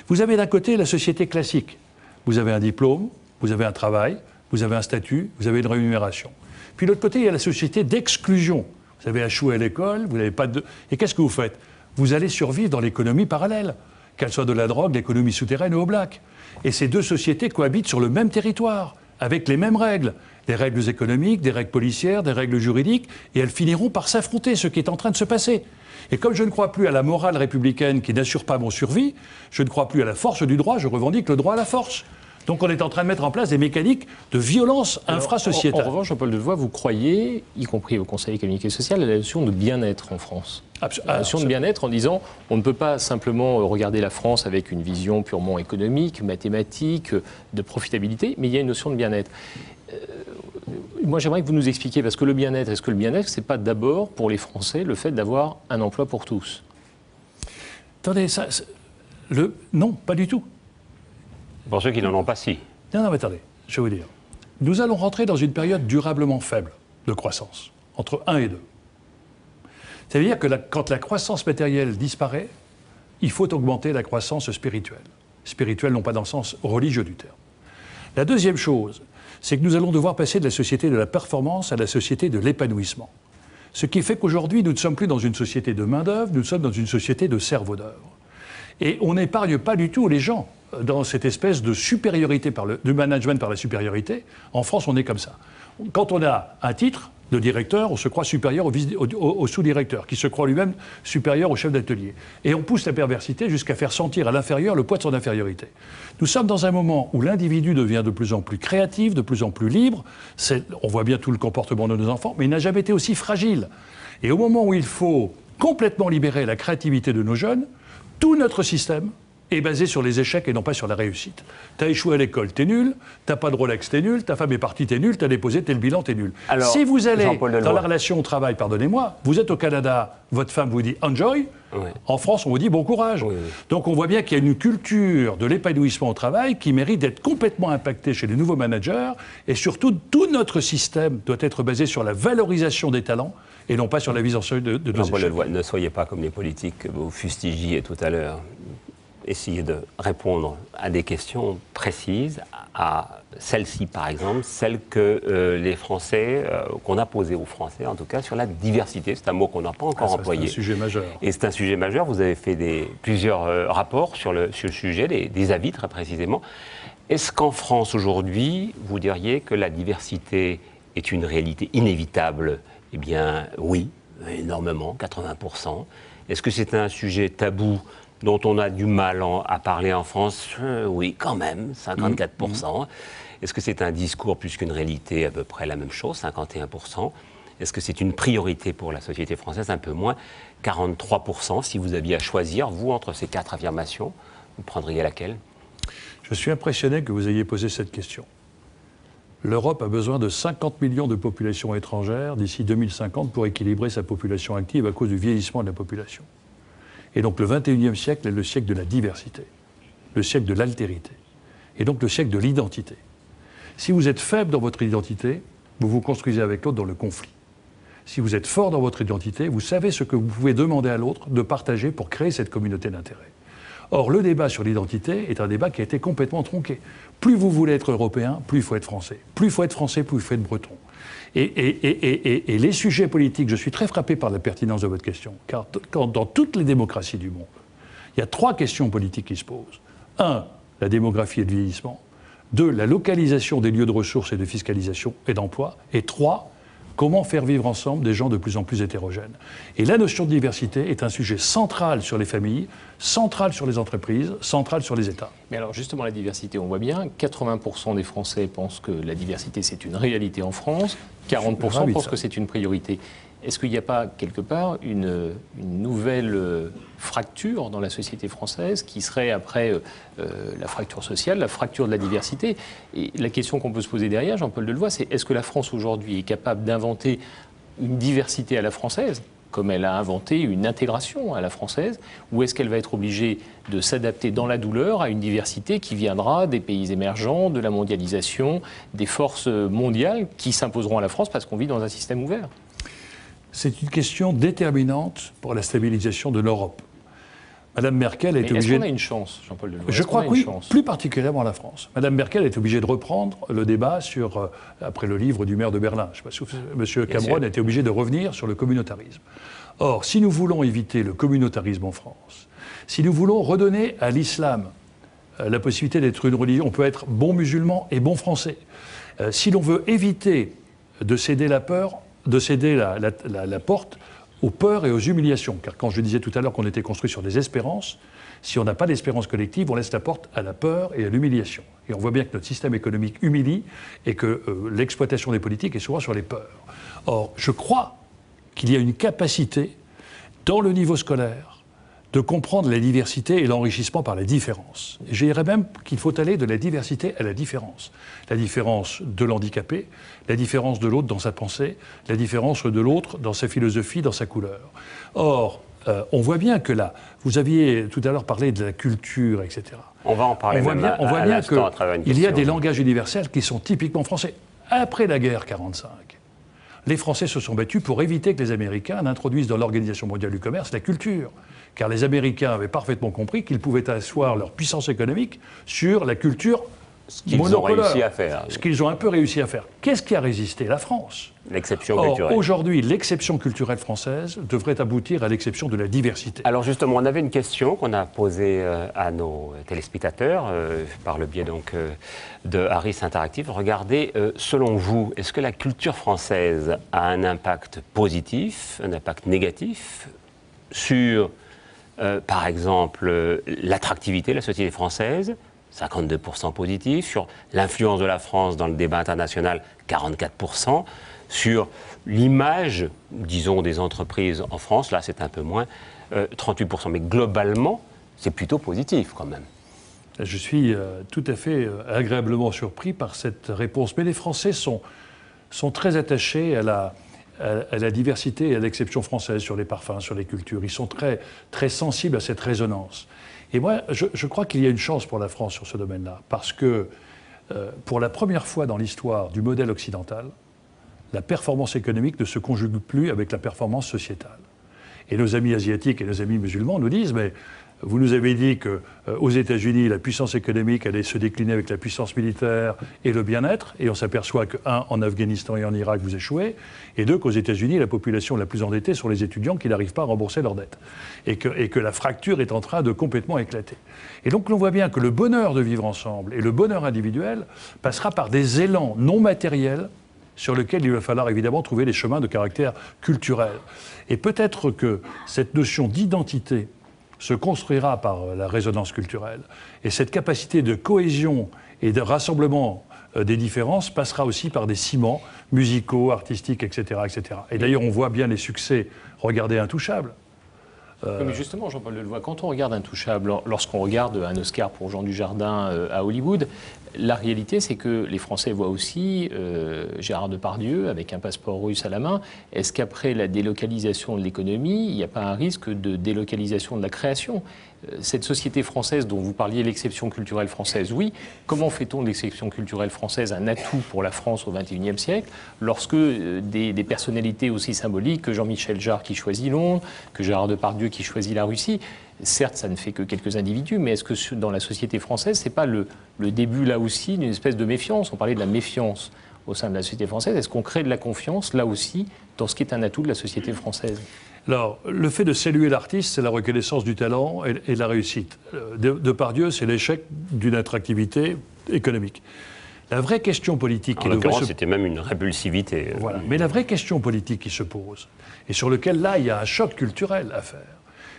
Vous avez d'un côté la société classique. Vous avez un diplôme, vous avez un travail, vous avez un statut, vous avez une rémunération. Puis de l'autre côté, il y a la société d'exclusion. Vous avez échoué à l'école, vous n'avez pas de... Et qu'est-ce que vous faites? Vous allez survivre dans l'économie parallèle, qu'elle soit de la drogue, l'économie souterraine ou au black. Et ces deux sociétés cohabitent sur le même territoire, avec les mêmes règles. Des règles économiques, des règles policières, des règles juridiques, et elles finiront par s'affronter, ce qui est en train de se passer. Et comme je ne crois plus à la morale républicaine qui n'assure pas mon survie, je ne crois plus à la force du droit, je revendique le droit à la force. Donc on est en train de mettre en place des mécaniques de violence infrasociétale. En revanche, Jean-Paul Delevoye, vous croyez, y compris au Conseil économique et social, à la notion de bien-être en France? La notion de bien-être en disant on ne peut pas simplement regarder la France avec une vision purement économique, mathématique, de profitabilité, mais il y a une notion de bien-être. Moi, j'aimerais que vous nous expliquiez, parce que le bien-être, est-ce que le bien-être, c'est pas d'abord pour les Français le fait d'avoir un emploi pour tous? Attendez, non, pas du tout. Pour ceux qui n'en ont pas, si. Non, mais attendez, je vais vous dire. Nous allons rentrer dans une période durablement faible de croissance, entre 1 et 2. Ça veut dire que quand la croissance matérielle disparaît, il faut augmenter la croissance spirituelle. Spirituelle, non pas dans le sens religieux du terme. La deuxième chose, c'est que nous allons devoir passer de la société de la performance à la société de l'épanouissement. Ce qui fait qu'aujourd'hui, nous ne sommes plus dans une société de main-d'œuvre, nous sommes dans une société de cerveau d'œuvre. Et on n'épargne pas du tout les gens dans cette espèce de supériorité, de management par la supériorité. En France, on est comme ça. Quand on a un titre de directeur, on se croit supérieur au sous-directeur, qui se croit lui-même supérieur au chef d'atelier. Et on pousse la perversité jusqu'à faire sentir à l'inférieur le poids de son infériorité. Nous sommes dans un moment où l'individu devient de plus en plus créatif, de plus en plus libre. On voit bien tout le comportement de nos enfants, mais il n'a jamais été aussi fragile. Et au moment où il faut complètement libérer la créativité de nos jeunes, tout notre système est basé sur les échecs et non pas sur la réussite. T'as échoué à l'école, t'es nul. T'as pas de Rolex, t'es nul. Ta femme est partie, t'es nul. T'as déposé, t'es le bilan, t'es nul. Alors, si vous allez dans la relation au travail, pardonnez-moi, vous êtes au Canada, votre femme vous dit « enjoy ». En France, on vous dit « bon courage ». Donc on voit bien qu'il y a une culture de l'épanouissement au travail qui mérite d'être complètement impactée chez les nouveaux managers. Et surtout, tout notre système doit être basé sur la valorisation des talents et non pas sur la mise en scène de nos échecs. Jean-Paul, ne soyez pas comme les politiques que vous fustigiez tout à l'heure. Essayez de répondre à des questions précises, à celle-ci par exemple, celle que les Français, qu'on a posée aux Français en tout cas, sur la diversité. C'est un mot qu'on n'a pas encore employé. C'est un sujet majeur. Et c'est un sujet majeur. Vous avez fait plusieurs rapports sur le sujet, des avis très précisément. Est-ce qu'en France aujourd'hui, vous diriez que la diversité est une réalité inévitable? Eh bien oui, énormément, 80%. Est-ce que c'est un sujet tabou dont on a du mal à parler en France? Oui, quand même, 54%. Est-ce que c'est un discours plus qu'une réalité? À peu près la même chose, 51%. Est-ce que c'est une priorité pour la société française? Un peu moins, 43%. Si vous aviez à choisir, vous, entre ces quatre affirmations, vous prendriez laquelle? Je suis impressionné que vous ayez posé cette question. L'Europe a besoin de 50 millions de populations étrangères d'ici 2050 pour équilibrer sa population active à cause du vieillissement de la population. Et donc le 21e siècle est le siècle de la diversité, le siècle de l'altérité, et donc le siècle de l'identité. Si vous êtes faible dans votre identité, vous vous construisez avec l'autre dans le conflit. si vous êtes fort dans votre identité, vous savez ce que vous pouvez demander à l'autre de partager pour créer cette communauté d'intérêt. Or, le débat sur l'identité est un débat qui a été complètement tronqué. Plus vous voulez être européen, plus il faut être français. Plus il faut être français, plus il faut être breton. Et les sujets politiques, je suis très frappé par la pertinence de votre question, car dans toutes les démocraties du monde, il y a 3 questions politiques qui se posent. 1, la démographie et le vieillissement. 2, la localisation des lieux de ressources et de fiscalisation et d'emploi. Et 3, comment faire vivre ensemble des gens de plus en plus hétérogènes. Et la notion de diversité est un sujet central sur les familles, central sur les entreprises, central sur les États. Mais alors justement, la diversité, on voit bien, 80% des Français pensent que la diversité, c'est une réalité en France, 40% pensent que c'est une priorité. Est-ce qu'il n'y a pas, quelque part, une nouvelle fracture dans la société française qui serait, après la fracture sociale, la fracture de la diversité? Et la question qu'on peut se poser derrière, Jean-Paul Delevoye, c'est est-ce que la France aujourd'hui est capable d'inventer une diversité à la française, comme elle a inventé une intégration à la française, ou est-ce qu'elle va être obligée de s'adapter dans la douleur à une diversité qui viendra des pays émergents, de la mondialisation, des forces mondiales qui s'imposeront à la France parce qu'on vit dans un système ouvert? C'est une question déterminante pour la stabilisation de l'Europe. Madame Merkel est obligée... Est-ce qu'on a une chance, Jean-Paul Delevoye? Je crois que oui, plus particulièrement la France. Madame Merkel est obligée de reprendre le débat après le livre du maire de Berlin. Je ne sais pas si M. Cameron a été obligé de revenir sur le communautarisme. Or, si nous voulons éviter le communautarisme en France, si nous voulons redonner à l'islam la possibilité d'être une religion, on peut être bon musulman et bon français. Si l'on veut éviter de céder la peur, de céder la porte aux peurs et aux humiliations. Car quand je disais tout à l'heure qu'on était construit sur des espérances, si on n'a pas d'espérance collective, on laisse la porte à la peur et à l'humiliation. Et on voit bien que notre système économique humilie et que l'exploitation des politiques est souvent sur les peurs. Or, je crois qu'il y a une capacité dans le niveau scolaire de comprendre la diversité et l'enrichissement par la différence. Et je dirais même qu'il faut aller de la diversité à la différence. La différence de l'handicapé, la différence de l'autre dans sa pensée, la différence de l'autre dans sa philosophie, dans sa couleur. Or, on voit bien que là, vous aviez tout à l'heure parlé de la culture, etc. On va en parler. On voit bien qu'il y a des langages universels qui sont typiquement français. Après la guerre 1945, les Français se sont battus pour éviter que les Américains n'introduisent dans l'Organisation mondiale du commerce la culture. Car les Américains avaient parfaitement compris qu'ils pouvaient asseoir leur puissance économique sur la culture monopolaire. Ce qu'ils ont réussi à faire. Ce qu'ils ont un peu réussi à faire. Qu'est-ce qui a résisté? La France. L'exception culturelle. Aujourd'hui, l'exception culturelle française devrait aboutir à l'exception de la diversité. Alors justement, on avait une question qu'on a posée à nos téléspectateurs par le biais donc de Harris Interactive. Regardez, selon vous, est-ce que la culture française a un impact positif, un impact négatif sur, par exemple, l'attractivité de la société française, 52% positif, sur l'influence de la France dans le débat international, 44%, sur l'image, disons, des entreprises en France, là c'est un peu moins, 38%. Mais globalement, c'est plutôt positif quand même. Je suis tout à fait agréablement surpris par cette réponse. Mais les Français sont très attachés à la diversité et à l'exception française sur les parfums, sur les cultures. Ils sont très, très sensibles à cette résonance. Et moi, je crois qu'il y a une chance pour la France sur ce domaine-là, parce que pour la première fois dans l'histoire du modèle occidental, la performance économique ne se conjugue plus avec la performance sociétale. Et nos amis asiatiques et nos amis musulmans nous disent, mais vous nous avez dit qu'aux États-Unis, la puissance économique allait se décliner avec la puissance militaire et le bien-être, et on s'aperçoit que, 1, en Afghanistan et en Irak, vous échouez, et 2, qu'aux États-Unis, la population la plus endettée sont les étudiants qui n'arrivent pas à rembourser leurs dettes, et que la fracture est en train de complètement éclater. Et donc l'on voit bien que le bonheur de vivre ensemble et le bonheur individuel passera par des élans non matériels sur lesquels il va falloir évidemment trouver des chemins de caractère culturel. Et peut-être que cette notion d'identité se construira par la résonance culturelle. Et cette capacité de cohésion et de rassemblement des différences passera aussi par des ciments musicaux, artistiques, etc. etc. Et d'ailleurs, on voit bien les succès. Regardez Intouchables. Mais justement, Jean-Paul Delevoye, quand on regarde Intouchables, lorsqu'on regarde un Oscar pour Jean Dujardin à Hollywood, La réalité, c'est que les Français voient aussi Gérard Depardieu avec un passeport russe à la main. Est-ce qu'après la délocalisation de l'économie, il n'y a pas un risque de délocalisation de la création ? Cette société française dont vous parliez, l'exception culturelle française, oui. Comment fait-on de l'exception culturelle française un atout pour la France au XXIe siècle lorsque des personnalités aussi symboliques que Jean-Michel Jarre qui choisit Londres, que Gérard Depardieu qui choisit la Russie, certes, ça ne fait que quelques individus, mais est-ce que dans la société française, ce n'est pas le début là aussi d'une espèce de méfiance ? On parlait de la méfiance au sein de la société française. Est-ce qu'on crée de la confiance là aussi dans ce qui est un atout de la société française ? Alors, le fait de saluer l'artiste, c'est la reconnaissance du talent et de la réussite. Depardieu, c'est l'échec d'une attractivité économique. La vraie question politique... En l'occurrence, c'était même une répulsivité. Voilà. Mais la vraie question politique qui se pose, et sur lequel, là, il y a un choc culturel à faire,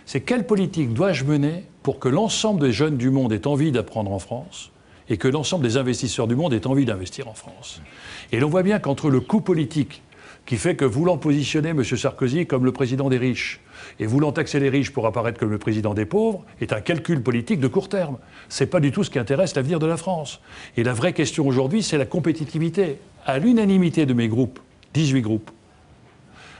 c'est quelle politique dois-je mener pour que l'ensemble des jeunes du monde aient envie d'apprendre en France et que l'ensemble des investisseurs du monde aient envie d'investir en France. Et l'on voit bien qu'entre le coût politique qui fait que voulant positionner M. Sarkozy comme le président des riches et voulant taxer les riches pour apparaître comme le président des pauvres est un calcul politique de court terme. Ce n'est pas du tout ce qui intéresse l'avenir de la France. Et la vraie question aujourd'hui, c'est la compétitivité. À l'unanimité de mes groupes, 18 groupes,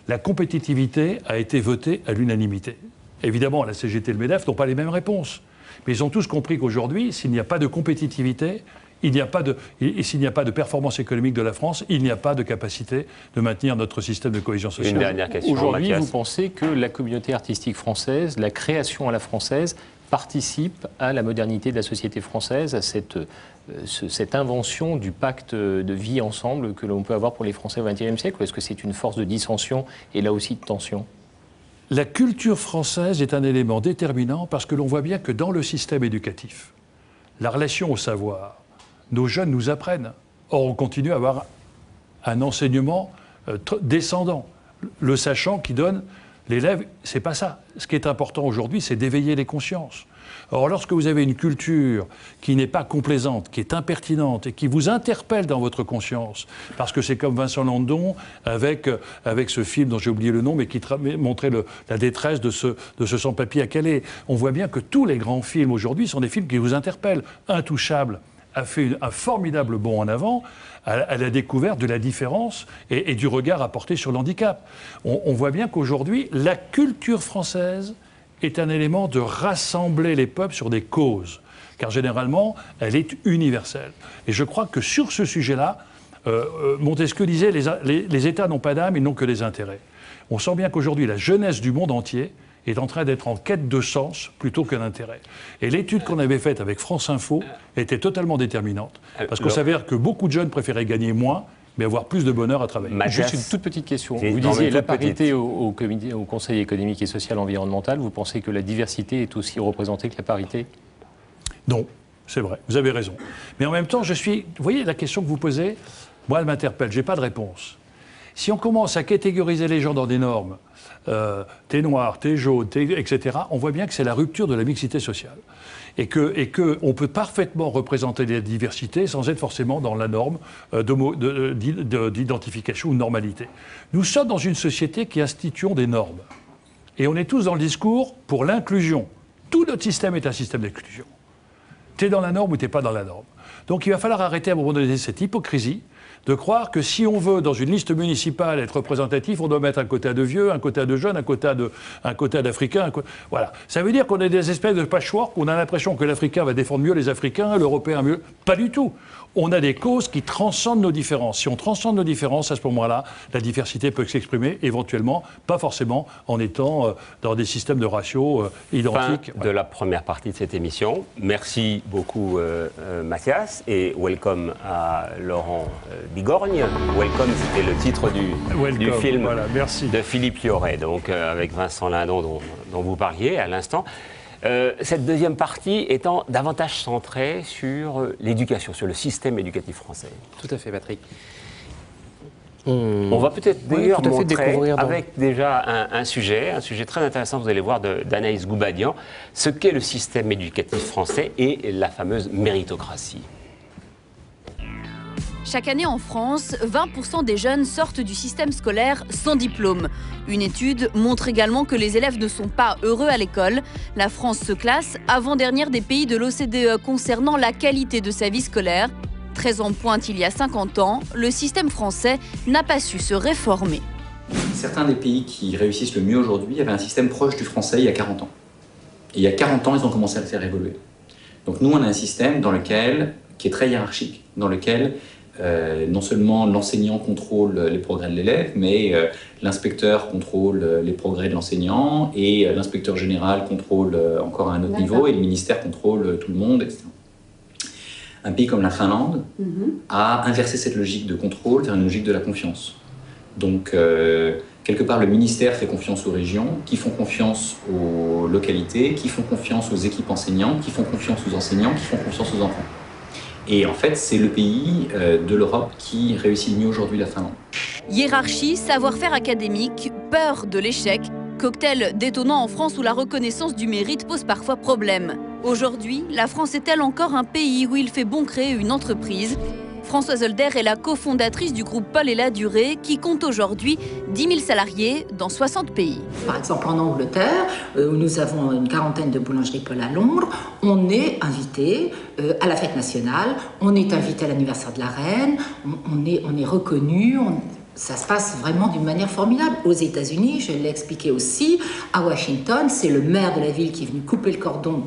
la compétitivité a été votée à l'unanimité. Évidemment, la CGT et le MEDEF n'ont pas les mêmes réponses. Mais ils ont tous compris qu'aujourd'hui, s'il n'y a pas de compétitivité, s'il n'y a pas de performance économique de la France, il n'y a pas de capacité de maintenir notre système de cohésion sociale. Une dernière question. Aujourd'hui, Mathias, vous pensez que la communauté artistique française, la création à la française, participe à la modernité de la société française, à cette invention du pacte de vie ensemble que l'on peut avoir pour les Français au XXIe siècle, ou est-ce que c'est une force de dissension et là aussi de tension ? La culture française est un élément déterminant parce que l'on voit bien que dans le système éducatif, la relation au savoir, nos jeunes nous apprennent. Or, on continue à avoir un enseignement descendant. Le sachant qui donne l'élève, c'est pas ça. Ce qui est important aujourd'hui, c'est d'éveiller les consciences. Or, lorsque vous avez une culture qui n'est pas complaisante, qui est impertinente et qui vous interpelle dans votre conscience, parce que c'est comme Vincent Landon avec ce film dont j'ai oublié le nom, mais qui montrait la détresse de ce sans-papier à Calais. On voit bien que tous les grands films aujourd'hui sont des films qui vous interpellent. Intouchable a fait un formidable bond en avant à la découverte de la différence et du regard apporté sur l'handicap. On voit bien qu'aujourd'hui, la culture française est un élément de rassembler les peuples sur des causes, car généralement, elle est universelle. Et je crois que sur ce sujet-là, Montesquieu disait les États n'ont pas d'âme, ils n'ont que des intérêts. On sent bien qu'aujourd'hui, la jeunesse du monde entier est en train d'être en quête de sens plutôt que d'intérêt. Et l'étude qu'on avait faite avec France Info était totalement déterminante, parce qu'on s'avère que beaucoup de jeunes préféraient gagner moins, mais avoir plus de bonheur à travailler. Juste une toute petite question. Vous disiez la parité au Conseil économique et social environnemental. Vous pensez que la diversité est aussi représentée que la parité ? Non, c'est vrai, vous avez raison. Mais en même temps, vous voyez la question que vous posez, moi elle m'interpelle, je n'ai pas de réponse. Si on commence à catégoriser les gens dans des normes, t'es noir, t'es jaune, etc., on voit bien que c'est la rupture de la mixité sociale. Et qu'on peut parfaitement représenter la diversité sans être forcément dans la norme d'identification ou de normalité. Nous sommes dans une société qui institue des normes. Et on est tous dans le discours pour l'inclusion. Tout notre système est un système d'inclusion. T'es dans la norme ou t'es pas dans la norme. Donc il va falloir arrêter à un moment donné cette hypocrisie de croire que si on veut, dans une liste municipale, être représentatif, on doit mettre un quota de vieux, un quota de jeunes, un quota d'Africains. Voilà. Ça veut dire qu'on est des espèces de patchwork, on a l'impression que l'Africain va défendre mieux les Africains, l'Européen mieux. Pas du tout. On a des causes qui transcendent nos différences. Si on transcende nos différences, à ce moment-là, la diversité peut s'exprimer, éventuellement, pas forcément en étant dans des systèmes de ratios identiques. Fin de la première partie de cette émission. Merci beaucoup Mathias et welcome à Laurent Bigorgne. Welcome, c'était le titre du film de Philippe Lioré, donc avec Vincent Lindon dont vous parliez à l'instant. Cette deuxième partie étant davantage centrée sur l'éducation, sur le système éducatif français. Tout à fait, Patrick. On va peut-être d'ailleurs montrer avec déjà un sujet très intéressant, vous allez voir, d'Anaïs Goubadian, ce qu'est le système éducatif français et la fameuse méritocratie. Chaque année en France, 20% des jeunes sortent du système scolaire sans diplôme. Une étude montre également que les élèves ne sont pas heureux à l'école. La France se classe avant-dernière des pays de l'OCDE concernant la qualité de sa vie scolaire. Très en pointe il y a 50 ans, le système français n'a pas su se réformer. Certains des pays qui réussissent le mieux aujourd'hui avaient un système proche du français il y a 40 ans. Et il y a 40 ans, ils ont commencé à le faire évoluer. Donc nous, on a un système qui est très hiérarchique, dans lequel non seulement l'enseignant contrôle les progrès de l'élève, mais l'inspecteur contrôle les progrès de l'enseignant, et l'inspecteur général contrôle encore à un autre niveau, et le ministère contrôle tout le monde, etc. Un pays comme la Finlande a inversé cette logique de contrôle vers une logique de la confiance. Donc, quelque part, le ministère fait confiance aux régions, qui font confiance aux localités, qui font confiance aux équipes enseignantes, qui font confiance aux enseignants, qui font confiance aux enfants. Et en fait, c'est le pays de l'Europe qui réussit le mieux aujourd'hui, la Finlande. Hiérarchie, savoir-faire académique, peur de l'échec, cocktail détonnant en France où la reconnaissance du mérite pose parfois problème. Aujourd'hui, la France est-elle encore un pays où il fait bon créer une entreprise ? Françoise Holder est la cofondatrice du groupe Paul et Ladurée qui compte aujourd'hui 10 000 salariés dans 60 pays. Par exemple en Angleterre, où nous avons une quarantaine de boulangeries Paul à Londres, on est invité à la fête nationale, on est invité à l'anniversaire de la reine, on est reconnu. Ça se passe vraiment d'une manière formidable. Aux États-Unis, je l'ai expliqué aussi, à Washington, c'est le maire de la ville qui est venu couper le cordon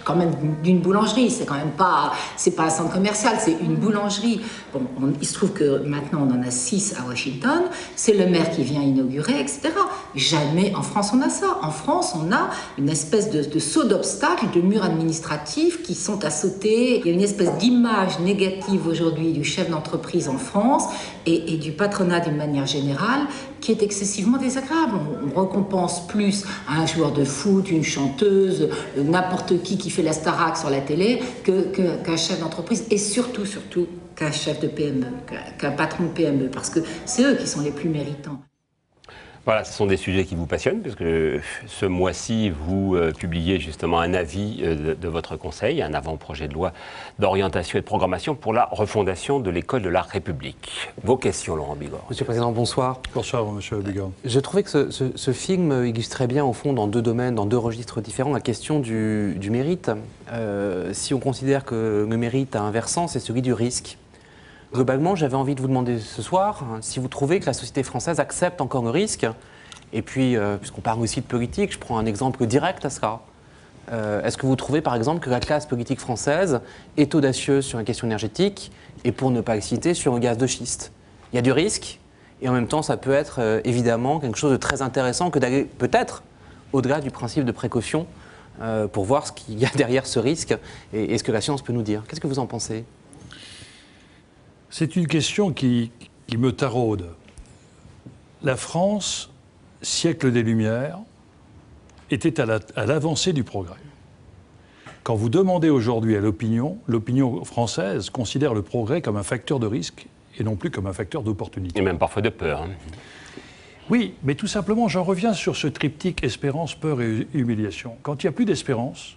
quand même d'une boulangerie, c'est quand même pas, c'est pas un centre commercial, c'est une boulangerie. Bon, il se trouve que maintenant on en a 6 à Washington, c'est le maire qui vient inaugurer, etc. Jamais en France on a ça. En France on a une espèce de saut d'obstacles, de murs administratifs qui sont à sauter. Il y a une espèce d'image négative aujourd'hui du chef d'entreprise en France et du patronat d'une manière générale qui est excessivement désagréable. On récompense plus un joueur de foot, une chanteuse, n'importe qui fait la Starac sur la télé qu'un chef d'entreprise et surtout qu'un chef de PME, qu'un patron de PME, parce que c'est eux qui sont les plus méritants. Voilà, ce sont des sujets qui vous passionnent, parce que ce mois-ci, vous publiez justement un avis de votre conseil, un avant-projet de loi d'orientation et de programmation pour la refondation de l'école de la République. Vos questions, Laurent Bigorre. Monsieur le Président, bonsoir. Bonsoir, Monsieur Bigorre. Je trouvais que ce film illustrait bien, au fond, dans 2 domaines, dans 2 registres différents, la question du mérite. Si on considère que le mérite a un versant, c'est celui du risque. Globalement, j'avais envie de vous demander ce soir si vous trouvez que la société française accepte encore le risque. Et puis, puisqu'on parle aussi de politique, je prends un exemple direct à cela. Est-ce que vous trouvez, par exemple, que la classe politique française est audacieuse sur la question énergétique et, pour ne pas le citer, sur le gaz de schiste? Il y a du risque et en même temps, ça peut être évidemment quelque chose de très intéressant que d'aller peut-être au-delà du principe de précaution pour voir ce qu'il y a derrière ce risque et ce que la science peut nous dire. Qu'est-ce que vous en pensez ? C'est une question qui me taraude. La France, siècle des Lumières, était à l'avancée du progrès. Quand vous demandez aujourd'hui à l'opinion française considère le progrès comme un facteur de risque et non plus comme un facteur d'opportunité. Et même parfois de peur. Oui, mais tout simplement, j'en reviens sur ce triptyque espérance, peur et humiliation. Quand il n'y a plus d'espérance,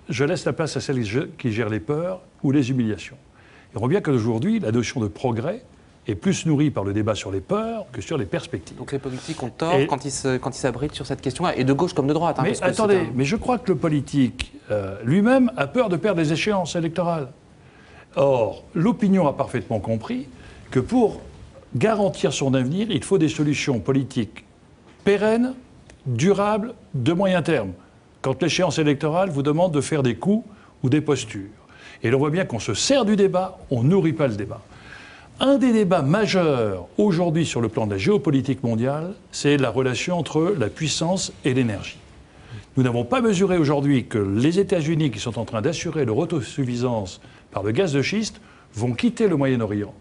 je laisse la place à celles qui gèrent les peurs ou les humiliations. Et on voit bien qu'aujourd'hui, la notion de progrès est plus nourrie par le débat sur les peurs que sur les perspectives. Donc les politiques ont tort quand ils s'abritent sur cette question-là, et de gauche comme de droite. Hein, mais attendez, mais je crois que le politique lui-même a peur de perdre les échéances électorales. Or, l'opinion a parfaitement compris que pour garantir son avenir, il faut des solutions politiques pérennes, durables, de moyen terme. Quand l'échéance électorale vous demande de faire des coups ou des postures. Et l'on voit bien qu'on se sert du débat, on ne nourrit pas le débat. Un des débats majeurs aujourd'hui sur le plan de la géopolitique mondiale, c'est la relation entre la puissance et l'énergie. Nous n'avons pas mesuré aujourd'hui que les États-Unis, qui sont en train d'assurer leur autosuffisance par le gaz de schiste, vont quitter le Moyen-Orient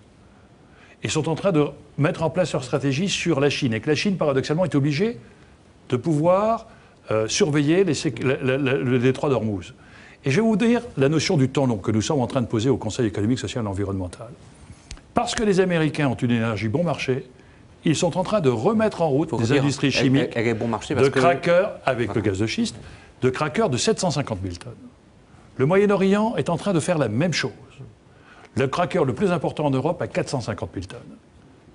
et sont en train de mettre en place leur stratégie sur la Chine. Et que la Chine, paradoxalement, est obligée de pouvoir surveiller le détroit d'Ormuz. Et je vais vous dire la notion du temps long que nous sommes en train de poser au Conseil économique, social et environnemental. Parce que les Américains ont une énergie bon marché, ils sont en train de remettre en route des industries chimiques de crackers, avec le gaz de schiste, de crackers de 750 000 tonnes. Le Moyen-Orient est en train de faire la même chose. Le cracker le plus important en Europe a 450 000 tonnes.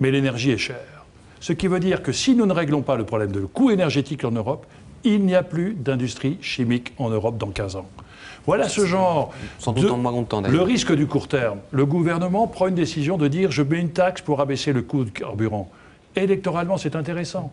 Mais l'énergie est chère. Ce qui veut dire que si nous ne réglons pas le problème de coût énergétique en Europe, il n'y a plus d'industrie chimique en Europe dans 15 ans. Voilà ce genre sans doute en moins longtemps, le risque du court terme. Le gouvernement prend une décision de dire « je mets une taxe pour abaisser le coût de carburant ». Électoralement, c'est intéressant.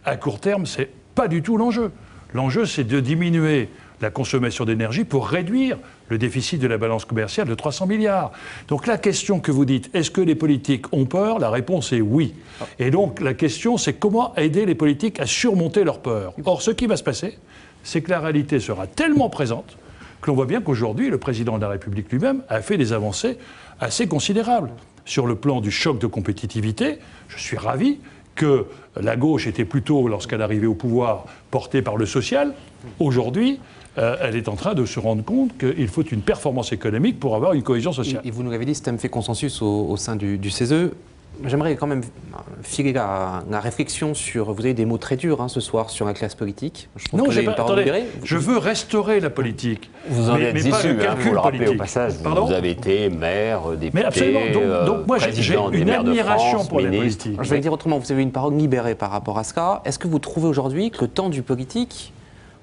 À court terme, ce n'est pas du tout l'enjeu. L'enjeu, c'est de diminuer la consommation d'énergie pour réduire le déficit de la balance commerciale de 300 milliards. Donc la question que vous dites, est-ce que les politiques ont peur? La réponse est oui. Et donc la question, c'est comment aider les politiques à surmonter leur peur. Or, ce qui va se passer, c'est que la réalité sera tellement présente que l'on voit bien qu'aujourd'hui, le président de la République lui-même a fait des avancées assez considérables. Sur le plan du choc de compétitivité, je suis ravi que la gauche était plutôt, lorsqu'elle arrivait au pouvoir, portée par le social. Aujourd'hui, elle est en train de se rendre compte qu'il faut une performance économique pour avoir une cohésion sociale. Et vous nous l'avez dit, ce thème fait consensus au sein du CESE. J'aimerais quand même filer la réflexion sur... Vous avez des mots très durs ce soir sur la classe politique. Je veux restaurer la politique. Vous en êtes issu, vous le rappelez au passage. Pardon ? Vous avez été maire, député, mais absolument. Donc moi j'ai une admiration pour les politiques. Je vais le dire autrement, vous avez une parole libérée par rapport à cela. Est-ce que vous trouvez aujourd'hui que le temps du politique,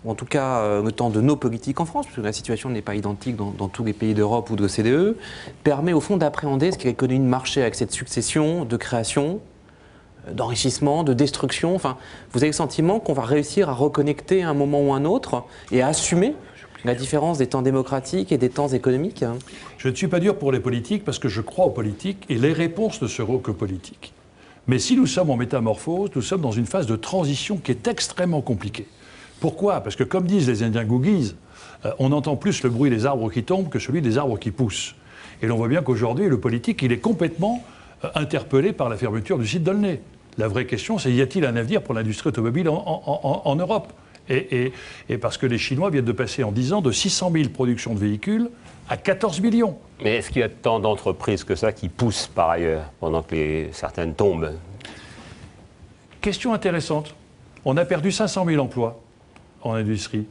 ou en tout cas le temps de nos politiques en France, parce que la situation n'est pas identique dans tous les pays d'Europe ou de l'OCDE, permet au fond d'appréhender ce qu'est l'économie de marché avec cette succession de création, d'enrichissement, de destruction. Enfin, vous avez le sentiment qu'on va réussir à reconnecter à un moment ou un autre et à assumer la différence des temps démocratiques et des temps économiques? Je ne suis pas dur pour les politiques parce que je crois aux politiques et les réponses ne seront que politiques. Mais si nous sommes en métamorphose, nous sommes dans une phase de transition qui est extrêmement compliquée. Pourquoi? Parce que comme disent les Indiens Googies, on entend plus le bruit des arbres qui tombent que celui des arbres qui poussent. Et l'on voit bien qu'aujourd'hui, le politique, il est complètement interpellé par la fermeture du site d'Aulnay. La vraie question, c'est y a-t-il un avenir pour l'industrie automobile en Europe? Et parce que les Chinois viennent de passer en 10 ans de 600 000 productions de véhicules à 14 millions. Mais est-ce qu'il y a tant d'entreprises que ça qui poussent par ailleurs, pendant que certaines tombent? Question intéressante. On a perdu 500 000 emplois en industrie.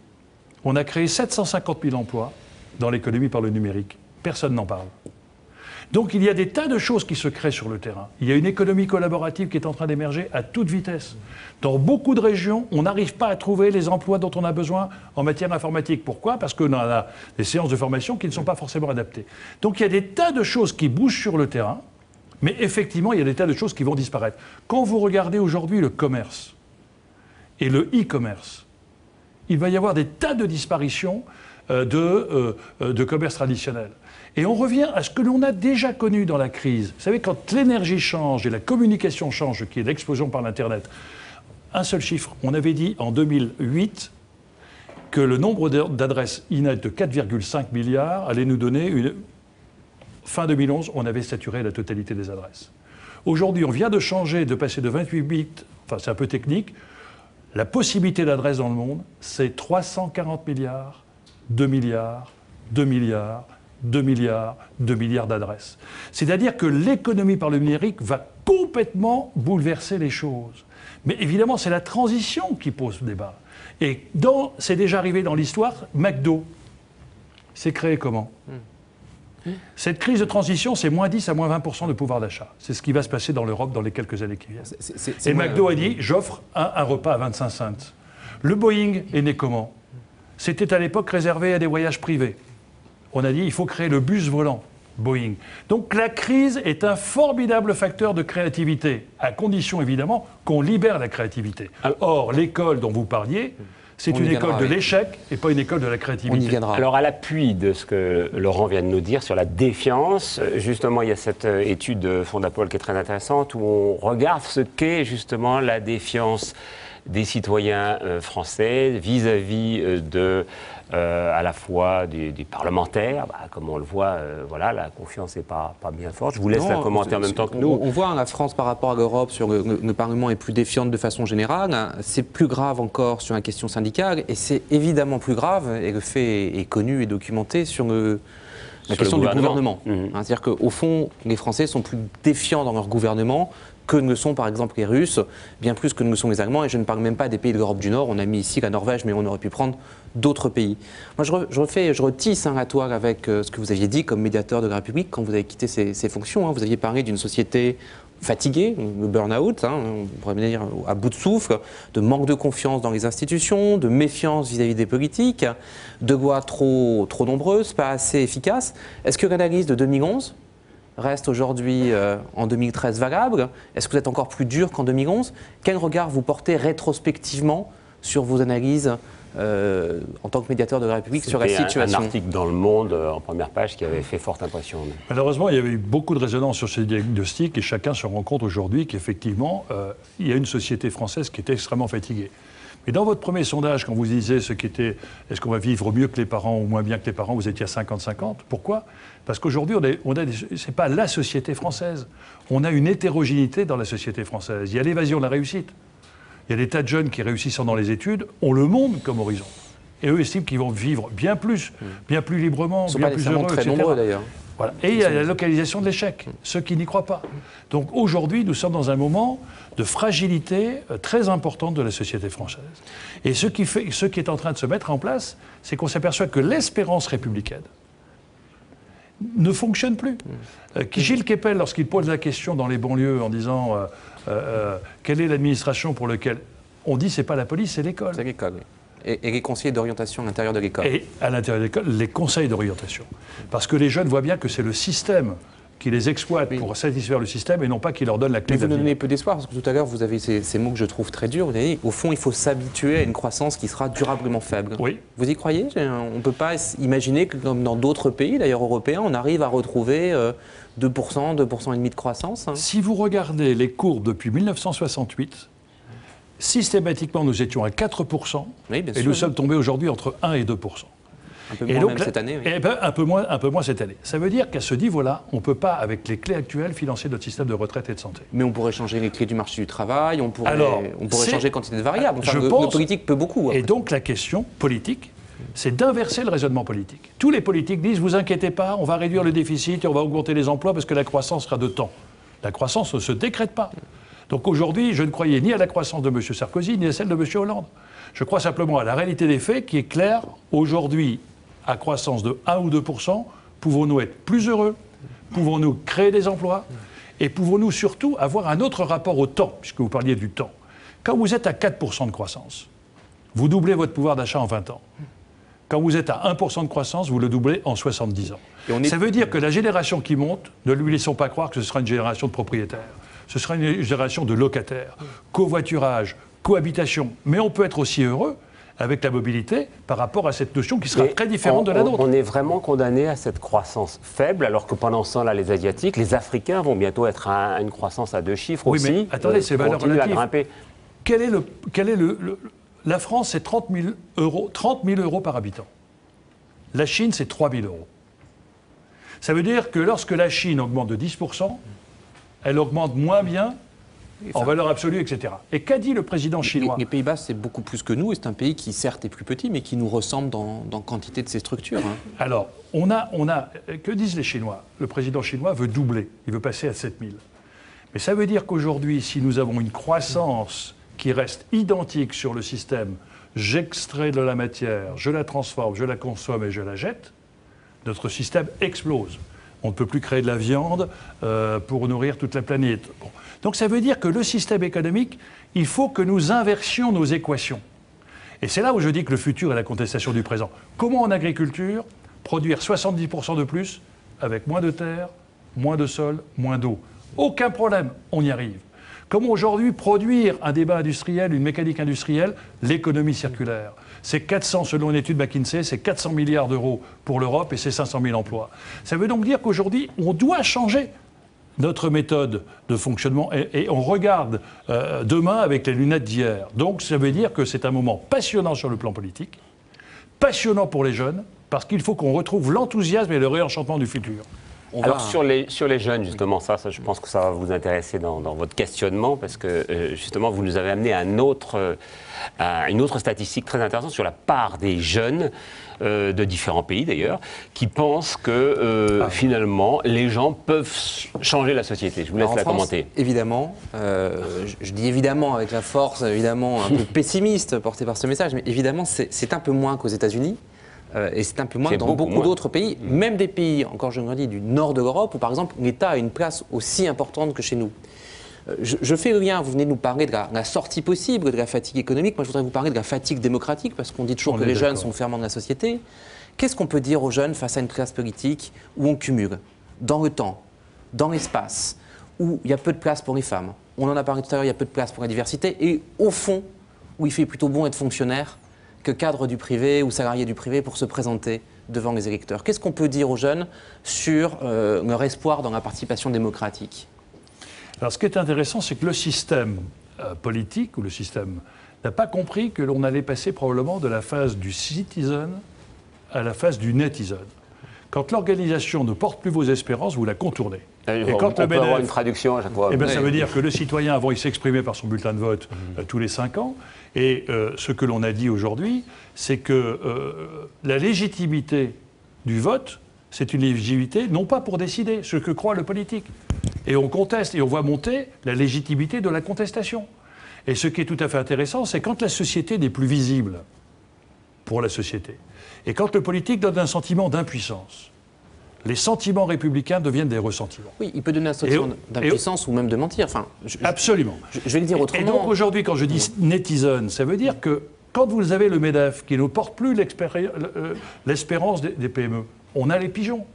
On a créé 750 000 emplois dans l'économie par le numérique. Personne n'en parle. Donc il y a des tas de choses qui se créent sur le terrain. Il y a une économie collaborative qui est en train d'émerger à toute vitesse. Dans beaucoup de régions, on n'arrive pas à trouver les emplois dont on a besoin en matière informatique. Pourquoi? Parce qu'on a des séances de formation qui ne sont pas forcément adaptées. Donc il y a des tas de choses qui bougent sur le terrain, mais effectivement, il y a des tas de choses qui vont disparaître. Quand vous regardez aujourd'hui le commerce et le e-commerce, il va y avoir des tas de disparitions de commerce traditionnel. Et on revient à ce que l'on a déjà connu dans la crise. Vous savez, quand l'énergie change et la communication change, qui est l'explosion par l'Internet, un seul chiffre, on avait dit en 2008 que le nombre d'adresses e-net de 4,5 milliards allait nous donner une... Fin 2011, on avait saturé la totalité des adresses. Aujourd'hui, on vient de changer, de passer de 28 bits, enfin c'est un peu technique, la possibilité d'adresse dans le monde, c'est 340 milliards, 2 milliards, 2 milliards, 2 milliards, 2 milliards d'adresses. C'est-à-dire que l'économie par le numérique va complètement bouleverser les choses. Mais évidemment, c'est la transition qui pose débat. Et c'est déjà arrivé dans l'histoire, McDo s'est créé comment? Cette crise de transition, c'est moins 10 à moins 20% de pouvoir d'achat. C'est ce qui va se passer dans l'Europe dans les quelques années qui viennent. Et McDo a dit, j'offre un repas à 25 cents. Le Boeing est né comment? C'était à l'époque réservé à des voyages privés. On a dit, il faut créer le bus volant, Boeing. Donc la crise est un formidable facteur de créativité, à condition évidemment qu'on libère la créativité. Or, l'école dont vous parliez, c'est une école de l'échec et pas une école de la créativité. On y viendra. Alors, à l'appui de ce que Laurent vient de nous dire sur la défiance, justement, il y a cette étude de Fondapol qui est très intéressante où on regarde ce qu'est justement la défiance des citoyens français vis-à-vis à la fois des parlementaires. Comme on le voit, voilà, la confiance n'est pas bien forte. Je vous laisse la commenter en même temps que nous. On voit la France par rapport à l'Europe, sur le Parlement est plus défiante de façon générale. C'est plus grave encore sur la question syndicale et c'est évidemment plus grave, et le fait est connu et documenté, sur la question du gouvernement. C'est-à-dire qu'au fond, les Français sont plus défiants dans leur gouvernement que ne sont par exemple les Russes, bien plus que ne sont les Allemands, et je ne parle même pas des pays de l'Europe du Nord. On a mis ici la Norvège, mais on aurait pu prendre d'autres pays. Moi, je retisse la toile avec ce que vous aviez dit comme médiateur de la République quand vous avez quitté ces fonctions. Vous aviez parlé d'une société fatiguée, le burn-out, on pourrait dire à bout de souffle, de manque de confiance dans les institutions, de méfiance vis-à-vis des politiques, de lois trop nombreuses, pas assez efficaces. Est-ce que l'analyse de 2011 reste aujourd'hui en 2013 valable? Est-ce que vous êtes encore plus dur qu'en 2011? Quel regard vous portez rétrospectivement sur vos analyses en tant que médiateur de la République sur la situation? Un article dans Le Monde en première page qui avait fait forte impression. Malheureusement, il y avait eu beaucoup de résonance sur ces diagnostics et chacun se rend compte aujourd'hui qu'effectivement, il y a une société française qui est extrêmement fatiguée. Mais dans votre premier sondage, quand vous disiez ce qui était est-ce qu'on va vivre mieux que les parents ou moins bien que les parents, vous étiez à 50-50. Pourquoi? Parce qu'aujourd'hui, c'est pas la société française. On a une hétérogénéité dans la société française. Il y a l'évasion de la réussite. Il y a des tas de jeunes qui, réussissant dans les études, ont le monde comme horizon. Et eux estiment qu'ils vont vivre bien plus librement, bien plus heureux, très nombreux d'ailleurs. Voilà. Et il y a la localisation de l'échec, ceux qui n'y croient pas. Donc aujourd'hui, nous sommes dans un moment de fragilité très importante de la société française. Et ce qui est en train de se mettre en place, c'est qu'on s'aperçoit que l'espérance républicaine ne fonctionne plus. Gilles Kepel, lorsqu'il pose la question dans les banlieues en disant quelle est l'administration pour laquelle on dit c'est pas la police, c'est l'école. C'est l'école, oui. Et les conseillers d'orientation à l'intérieur de l'école. Et à l'intérieur de l'école, les conseils d'orientation. Parce que les jeunes voient bien que c'est le système qui les exploite pour satisfaire le système et non pas qui leur donne la clé. Mais vous nous donnez peu d'espoir, parce que tout à l'heure, vous avez ces mots que je trouve très durs. Vous avez dit, au fond, il faut s'habituer à une croissance qui sera durablement faible. Oui. Vous y croyez? On ne peut pas imaginer que, comme dans d'autres pays, d'ailleurs européens, on arrive à retrouver 2%, 2,5% de croissance. Si vous regardez les courbes depuis 1968, systématiquement, nous étions à 4%, et nous sommes tombés aujourd'hui entre 1 et 2%. Un peu moins donc, même cette année. Oui. Eh ben, un peu moins cette année. Ça veut dire qu'à ce niveau-là, on ne peut pas, avec les clés actuelles, financer notre système de retraite et de santé. Mais on pourrait changer les clés du marché du travail, on pourrait changer quantité de variables. Enfin, le politique peut beaucoup. Et donc la question politique, c'est d'inverser le raisonnement politique. Tous les politiques disent, vous inquiétez pas, on va réduire le déficit et on va augmenter les emplois parce que la croissance sera de temps. La croissance ne se décrète pas. Donc aujourd'hui, je ne croyais ni à la croissance de M. Sarkozy, ni à celle de M. Hollande. Je crois simplement à la réalité des faits qui est claire. Aujourd'hui, à croissance de 1 ou 2%, pouvons-nous être plus heureux? Pouvons-nous créer des emplois? Et pouvons-nous surtout avoir un autre rapport au temps, puisque vous parliez du temps? Quand vous êtes à 4% de croissance, vous doublez votre pouvoir d'achat en 20 ans. Quand vous êtes à 1% de croissance, vous le doublez en 70 ans. Ça veut dire que la génération qui monte, ne lui laissons pas croire que ce sera une génération de propriétaires. Ce sera une génération de locataires. Covoiturage, cohabitation. Mais on peut être aussi heureux avec la mobilité par rapport à cette notion qui sera très différente de la nôtre. On est vraiment condamné à cette croissance faible, alors que pendant ce temps-là, les Asiatiques, les Africains vont bientôt être à une croissance à 2 chiffres aussi. Oui, mais attendez, c'est valeur relative. La France, c'est 30 000 euros par habitant. La Chine, c'est 3 000 euros. Ça veut dire que lorsque la Chine augmente de 10%, elle augmente moins bien en valeur absolue, etc. Et qu'a dit le président chinois? Les Pays-Bas, c'est beaucoup plus que nous, et c'est un pays qui, certes, est plus petit, mais qui nous ressemble dans quantité de ses structures. Alors, que disent les Chinois? Le président chinois veut doubler, il veut passer à 7 000. Mais ça veut dire qu'aujourd'hui, si nous avons une croissance qui reste identique sur le système, j'extrais de la matière, je la transforme, je la consomme et je la jette, notre système explose. On ne peut plus créer de la viande pour nourrir toute la planète. Bon. Donc ça veut dire que le système économique, il faut que nous inversions nos équations. Et c'est là où je dis que le futur est la contestation du présent. Comment en agriculture produire 70% de plus avec moins de terre, moins de sol, moins d'eau? Aucun problème, on y arrive. Comment aujourd'hui produire un débat industriel, une mécanique industrielle, l'économie circulaire? C'est 400, selon une étude McKinsey, c'est 400 milliards d'euros pour l'Europe et c'est 500 000 emplois. Ça veut donc dire qu'aujourd'hui, on doit changer notre méthode de fonctionnement et on regarde demain avec les lunettes d'hier. Donc ça veut dire que c'est un moment passionnant sur le plan politique, passionnant pour les jeunes, parce qu'il faut qu'on retrouve l'enthousiasme et le réenchantement du futur. Alors sur les jeunes, justement, ça, je pense que ça va vous intéresser dans votre questionnement, parce que justement, vous nous avez amené à une autre statistique très intéressante sur la part des jeunes de différents pays d'ailleurs, qui pensent que finalement, les gens peuvent changer la société. Je vous laisse la commenter. Évidemment, je dis évidemment avec la force, évidemment un peu pessimiste portée par ce message, mais évidemment, c'est un peu moins qu'aux États-Unis. Et c'est un peu moins dans beaucoup d'autres pays, même des pays, encore je me dis, du nord de l'Europe, où par exemple l'État a une place aussi importante que chez nous. Je fais le lien, vous venez de nous parler de la sortie possible, de la fatigue économique. Moi je voudrais vous parler de la fatigue démocratique, parce qu'on dit toujours que les jeunes sont le ferment de la société. Qu'est-ce qu'on peut dire aux jeunes face à une classe politique où on cumule dans le temps, dans l'espace, où il y a peu de place pour les femmes, on en a parlé tout à l'heure, il y a peu de place pour la diversité, et au fond, où il fait plutôt bon être fonctionnaire que cadre du privé ou salarié du privé pour se présenter devant les électeurs. Qu'est-ce qu'on peut dire aux jeunes sur leur espoir dans la participation démocratique? Alors ce qui est intéressant, c'est que le système politique ou le système n'a pas compris que l'on allait passer probablement de la phase du citizen à la phase du netizen. Quand l'organisation ne porte plus vos espérances, vous la contournez. Et quand on peut avoir une traduction à chaque fois. Ça veut dire que le citoyen, avant, il s'exprimait par son bulletin de vote tous les 5 ans. Et ce que l'on a dit aujourd'hui, c'est que la légitimité du vote, c'est une légitimité non pas pour décider ce que croit le politique. Et on conteste, et on voit monter la légitimité de la contestation. Et ce qui est tout à fait intéressant, c'est quand la société n'est plus visible pour la société, et quand le politique donne un sentiment d'impuissance, les sentiments républicains deviennent des ressentiments. Oui, il peut donner un sentiment d'impuissance ou même de mentir. Enfin, absolument. Je vais le dire autrement. Et donc aujourd'hui, quand je dis netizen, ça veut dire que quand vous avez le MEDEF qui ne porte plus l'espérance des PME, on a les pigeons.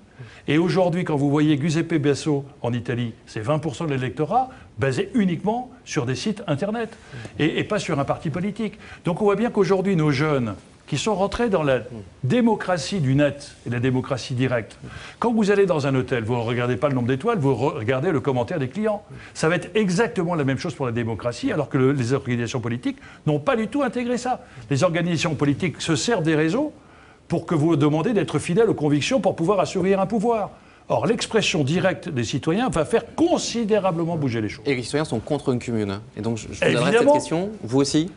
Et aujourd'hui, quand vous voyez Giuseppe Basso en Italie, c'est 20% de l'électorat basé uniquement sur des sites Internet et pas sur un parti politique. Donc on voit bien qu'aujourd'hui, nos jeunes qui sont rentrés dans la démocratie du net et la démocratie directe. Quand vous allez dans un hôtel, vous ne regardez pas le nombre d'étoiles, vous regardez le commentaire des clients. Ça va être exactement la même chose pour la démocratie, alors que les organisations politiques n'ont pas du tout intégré ça. Les organisations politiques se servent des réseaux pour que vous demandez d'être fidèle aux convictions pour pouvoir assouvir un pouvoir. Or, l'expression directe des citoyens va faire considérablement bouger les choses. Et les citoyens sont contre un cumul. Et donc, je vous adresse cette question, vous aussi.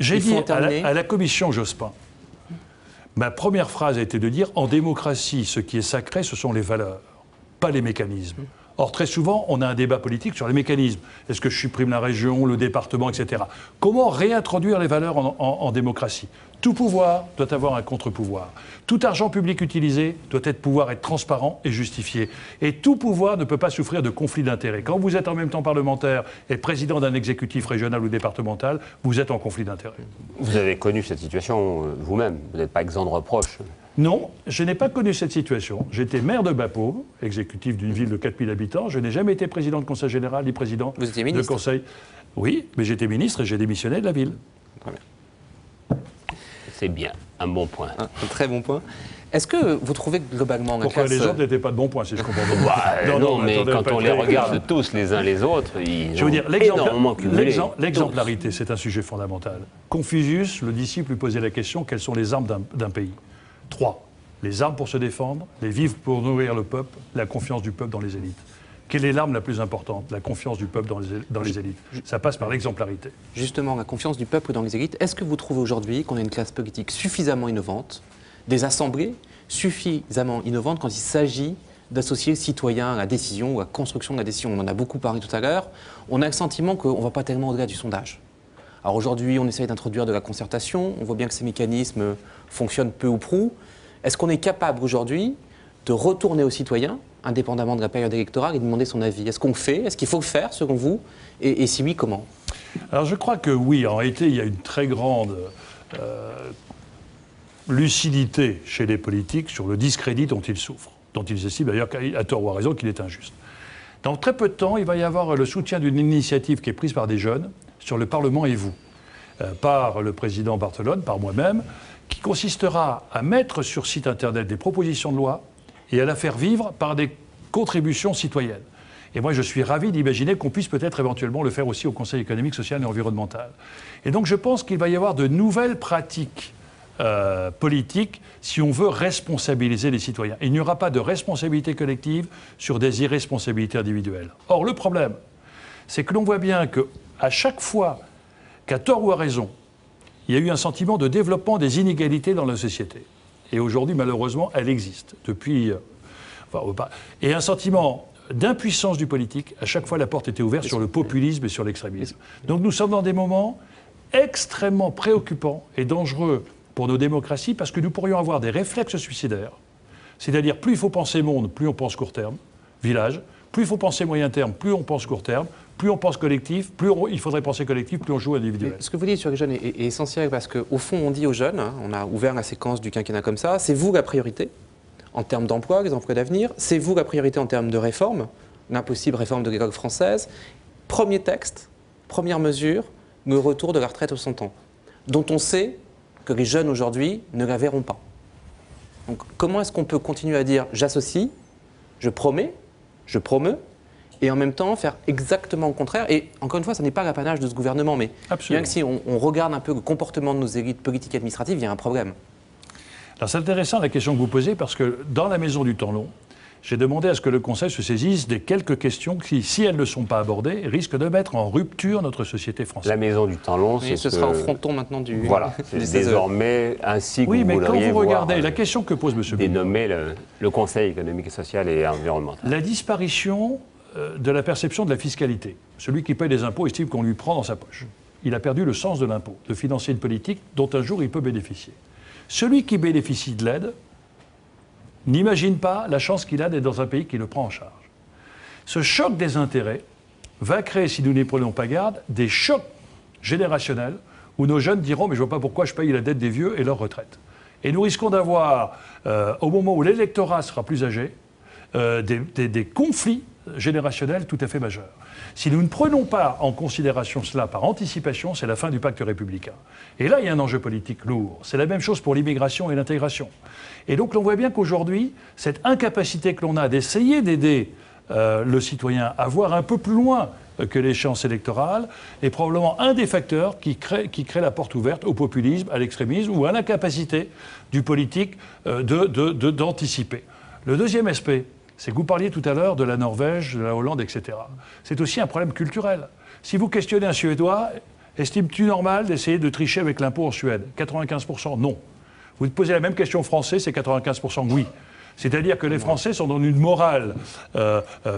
J'ai dit à la commission Jospin, ma première phrase a été de dire « En démocratie, ce qui est sacré, ce sont les valeurs, pas les mécanismes ». Or, très souvent, on a un débat politique sur les mécanismes. Est-ce que je supprime la région, le département, etc. Comment réintroduire les valeurs en démocratie? Tout pouvoir doit avoir un contre-pouvoir. Tout argent public utilisé doit pouvoir être transparent et justifié. Et tout pouvoir ne peut pas souffrir de conflit d'intérêts. Quand vous êtes en même temps parlementaire et président d'un exécutif régional ou départemental, vous êtes en conflit d'intérêts. Vous avez connu cette situation vous-même. Vous n'êtes pas exempt de reproches. Non, je n'ai pas connu cette situation. J'étais maire de Bapaume, exécutif d'une ville de 4000 habitants. Je n'ai jamais été président de conseil général ni président de conseil. Oui, mais j'étais ministre et j'ai démissionné de la ville. Très bien. C'est bien, un bon point. Un très bon point. Est-ce que vous trouvez que globalement... Pourquoi les autres n'étaient pas de bons points, si je comprends bien? Non, mais quand on les regarde tous les uns les autres, ils je veux dire, l'exemplarité, l'exemplarité, c'est un sujet fondamental. Confucius, le disciple, lui posait la question, quelles sont les armes d'un pays? 3. Les armes pour se défendre, les vivres pour nourrir le peuple, la confiance du peuple dans les élites. Quelle est l'arme la plus importante? La confiance du peuple dans les élites. Ça passe par l'exemplarité. Justement, la confiance du peuple dans les élites. Est-ce que vous trouvez aujourd'hui qu'on a une classe politique suffisamment innovante, des assemblées suffisamment innovantes quand il s'agit d'associer le citoyen à la décision ou à la construction de la décision? On en a beaucoup parlé tout à l'heure. On a le sentiment qu'on ne va pas tellement au-delà du sondage. Alors aujourd'hui, on essaye d'introduire de la concertation. On voit bien que ces mécanismes fonctionnent peu ou prou. Est-ce qu'on est capable aujourd'hui de retourner aux citoyens, indépendamment de la période électorale, et de demander son avis? Est-ce qu'on le fait? Est-ce qu'il faut le faire, selon vous? Et si oui, comment? Alors je crois que oui. En réalité, il y a une très grande lucidité chez les politiques sur le discrédit dont ils souffrent, dont ils estiment d'ailleurs, à tort ou à raison, qu'il est injuste. Dans très peu de temps, il va y avoir le soutien d'une initiative qui est prise par des jeunes sur le Parlement et vous, par le président Barthelone, par moi-même, qui consistera à mettre sur site Internet des propositions de loi et à la faire vivre par des contributions citoyennes. Et moi, je suis ravi d'imaginer qu'on puisse peut-être éventuellement le faire aussi au Conseil économique, social et environnemental. Et donc, je pense qu'il va y avoir de nouvelles pratiques politique si on veut responsabiliser les citoyens. Il n'y aura pas de responsabilité collective sur des irresponsabilités individuelles. Or, le problème, c'est que l'on voit bien qu'à chaque fois qu'à tort ou à raison, il y a eu un sentiment de développement des inégalités dans la société. Et aujourd'hui, malheureusement, elle existe depuis... et un sentiment d'impuissance du politique, à chaque fois la porte était ouverte sur le populisme et sur l'extrémisme. Donc nous sommes dans des moments extrêmement préoccupants et dangereux pour nos démocraties, parce que nous pourrions avoir des réflexes suicidaires. C'est-à-dire, plus il faut penser monde, plus on pense court terme, village. Plus il faut penser moyen terme, plus on pense court terme. Plus on pense collectif, il faudrait penser collectif, plus on joue individuel. Ce que vous dites sur les jeunes est essentiel, parce qu'au fond, on dit aux jeunes, hein, on a ouvert la séquence du quinquennat comme ça, c'est vous la priorité en termes d'emploi, les emplois d'avenir, c'est vous la priorité en termes de réforme, l'impossible réforme de l'école française. Premier texte, première mesure, le retour de la retraite aux 100 ans, dont on sait que les jeunes aujourd'hui ne la verront pas. Donc comment est-ce qu'on peut continuer à dire j'associe, je promets, je promeus, et en même temps faire exactement le contraire? Et encore une fois, ce n'est pas l'apanage de ce gouvernement, mais bien que si on regarde un peu le comportement de nos élites politiques et administratives, il y a un problème. Alors c'est intéressant la question que vous posez, parce que dans la Maison du Temps Long, j'ai demandé à ce que le Conseil se saisisse des quelques questions qui, si elles ne sont pas abordées, risquent de mettre en rupture notre société française. La Maison du Temps Long, ce sera au fronton maintenant du... Voilà, c'est désormais ainsi que oui, vous mais quand vous regardez voir, la question que pose M. dénommer le Conseil économique, social et environnemental. La disparition de la perception de la fiscalité. Celui qui paye des impôts estime qu'on lui prend dans sa poche. Il a perdu le sens de l'impôt, de financer une politique dont un jour il peut bénéficier. Celui qui bénéficie de l'aide n'imagine pas la chance qu'il a d'être dans un pays qui le prend en charge. Ce choc des intérêts va créer, si nous n'y prenons pas garde, des chocs générationnels où nos jeunes diront « mais je ne vois pas pourquoi je paye la dette des vieux et leur retraite ». Et nous risquons d'avoir, au moment où l'électorat sera plus âgé, des conflits générationnels tout à fait majeurs. Si nous ne prenons pas en considération cela par anticipation, c'est la fin du pacte républicain. Et là, il y a un enjeu politique lourd. C'est la même chose pour l'immigration et l'intégration. Et donc, on voit bien qu'aujourd'hui, cette incapacité que l'on a d'essayer d'aider le citoyen à voir un peu plus loin que l'échéance électorale est probablement un des facteurs qui crée la porte ouverte au populisme, à l'extrémisme ou à l'incapacité du politique d'anticiper. Le deuxième aspect, c'est que vous parliez tout à l'heure de la Norvège, de la Hollande, etc. C'est aussi un problème culturel. Si vous questionnez un Suédois, estimes-tu normal d'essayer de tricher avec l'impôt en Suède? 95% non. Vous posez la même question aux Français, c'est 95% oui. C'est-à-dire que les Français sont dans une morale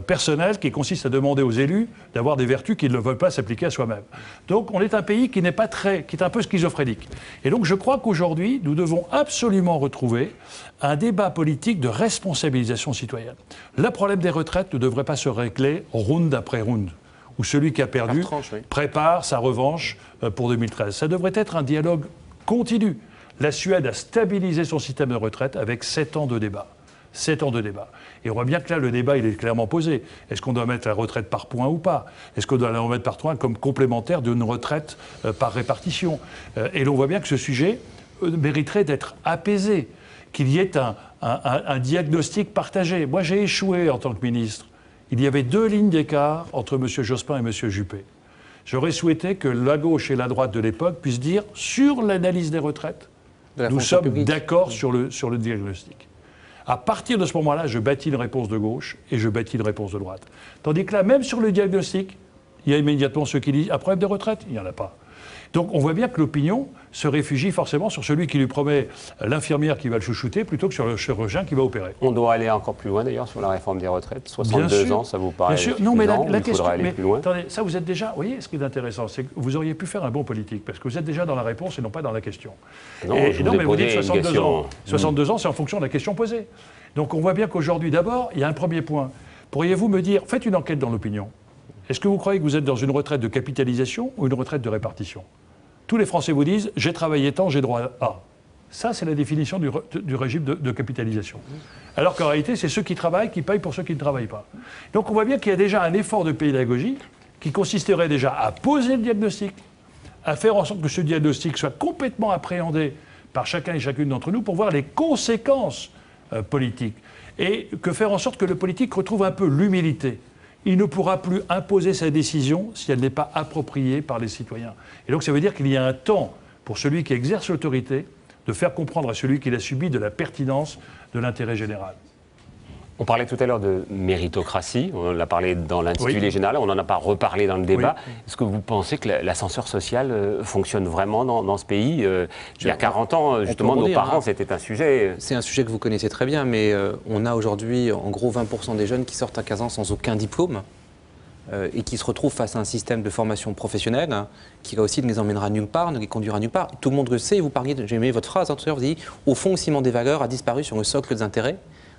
personnelle qui consiste à demander aux élus d'avoir des vertus qu'ils ne veulent pas s'appliquer à soi-même. Donc on est un pays qui est un peu schizophrénique. Et donc je crois qu'aujourd'hui, nous devons absolument retrouver un débat politique de responsabilisation citoyenne. Le problème des retraites ne devrait pas se régler round après round, où celui qui a perdu prépare sa revanche pour 2013. Ça devrait être un dialogue continu. La Suède a stabilisé son système de retraite avec 7 ans de débat. 7 ans de débat. Et on voit bien que là, le débat, il est clairement posé. Est-ce qu'on doit mettre la retraite par points ou pas? Est-ce qu'on doit la remettre par points comme complémentaire d'une retraite par répartition? Et l'on voit bien que ce sujet mériterait d'être apaisé, qu'il y ait un diagnostic partagé. Moi, j'ai échoué en tant que ministre. Il y avait 2 lignes d'écart entre M. Jospin et M. Juppé. J'aurais souhaité que la gauche et la droite de l'époque puissent dire, sur l'analyse des retraites, nous sommes d'accord sur le diagnostic. À partir de ce moment-là, je bâtis une réponse de gauche et je bâtis une réponse de droite. Tandis que là, même sur le diagnostic, il y a immédiatement ceux qui disent « un problème de retraite ?» Il n'y en a pas. Donc on voit bien que l'opinion se réfugie forcément sur celui qui lui promet l'infirmière qui va le chouchouter plutôt que sur le chirurgien qui va opérer. On doit aller encore plus loin d'ailleurs sur la réforme des retraites. 62 ans, ça vous paraît suffisant? Non, mais la question, aller plus loin. Attendez, ça vous êtes déjà... Vous voyez, ce qui est intéressant, c'est que vous auriez pu faire un bon politique, parce que vous êtes déjà dans la réponse et non pas dans la question. Non, mais vous dites 62 ans. 62 ans, c'est en fonction de la question posée. Donc on voit bien qu'aujourd'hui, d'abord, il y a un premier point. Pourriez-vous me dire, faites une enquête dans l'opinion. Est-ce que vous croyez que vous êtes dans une retraite de capitalisation ou une retraite de répartition? Tous les Français vous disent « j'ai travaillé tant, j'ai droit à ». Ça, c'est la définition du régime de capitalisation. Alors qu'en réalité, c'est ceux qui travaillent qui payent pour ceux qui ne travaillent pas. Donc on voit bien qu'il y a déjà un effort de pédagogie qui consisterait déjà à poser le diagnostic, à faire en sorte que ce diagnostic soit complètement appréhendé par chacun et chacune d'entre nous pour voir les conséquences politiques. Et que faire en sorte que le politique retrouve un peu l'humilité. Il ne pourra plus imposer sa décision si elle n'est pas appropriée par les citoyens. Et donc ça veut dire qu'il y a un temps pour celui qui exerce l'autorité de faire comprendre à celui qui l'a subi de la pertinence de l'intérêt général. On parlait tout à l'heure de méritocratie, on en a parlé dans l'intitulé général, on n'en a pas reparlé dans le débat. Oui. Est-ce que vous pensez que l'ascenseur social fonctionne vraiment dans ce pays? Il y a 40 ans, justement, nos parents, c'était un sujet. C'est un sujet que vous connaissez très bien, mais on a aujourd'hui en gros 20% des jeunes qui sortent à 15 ans sans aucun diplôme et qui se retrouvent face à un système de formation professionnelle qui aussi ne les emmènera nulle part, ne les conduira nulle part. Tout le monde le sait, vous parliez, j'ai aimé votre phrase, tout à l'heure, vous dites, au fond, le ciment des valeurs a disparu sur le socle des intérêts.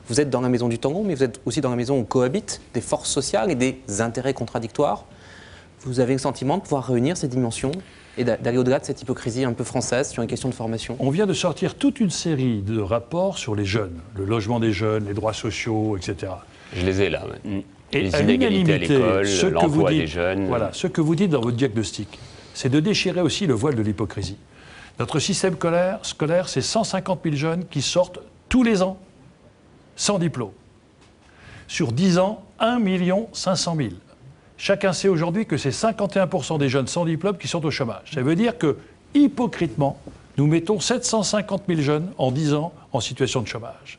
Vous êtes dans la maison du tango, mais vous êtes aussi dans la maison où cohabitent des forces sociales et des intérêts contradictoires. Vous avez le sentiment de pouvoir réunir ces dimensions et d'aller au-delà de cette hypocrisie un peu française sur une question de formation. On vient de sortir toute une série de rapports sur les jeunes, le logement des jeunes, les droits sociaux, etc. Je les ai là. Et les inégalités à l'école, l'emploi des jeunes. Voilà, ce que vous dites dans votre diagnostic, c'est de déchirer aussi le voile de l'hypocrisie. Notre système scolaire, c'est 150 000 jeunes qui sortent tous les ans sans diplôme. Sur 10 ans, 1 500 000. Chacun sait aujourd'hui que c'est 51% des jeunes sans diplôme qui sont au chômage. Ça veut dire que, hypocritement, nous mettons 750 000 jeunes en 10 ans en situation de chômage.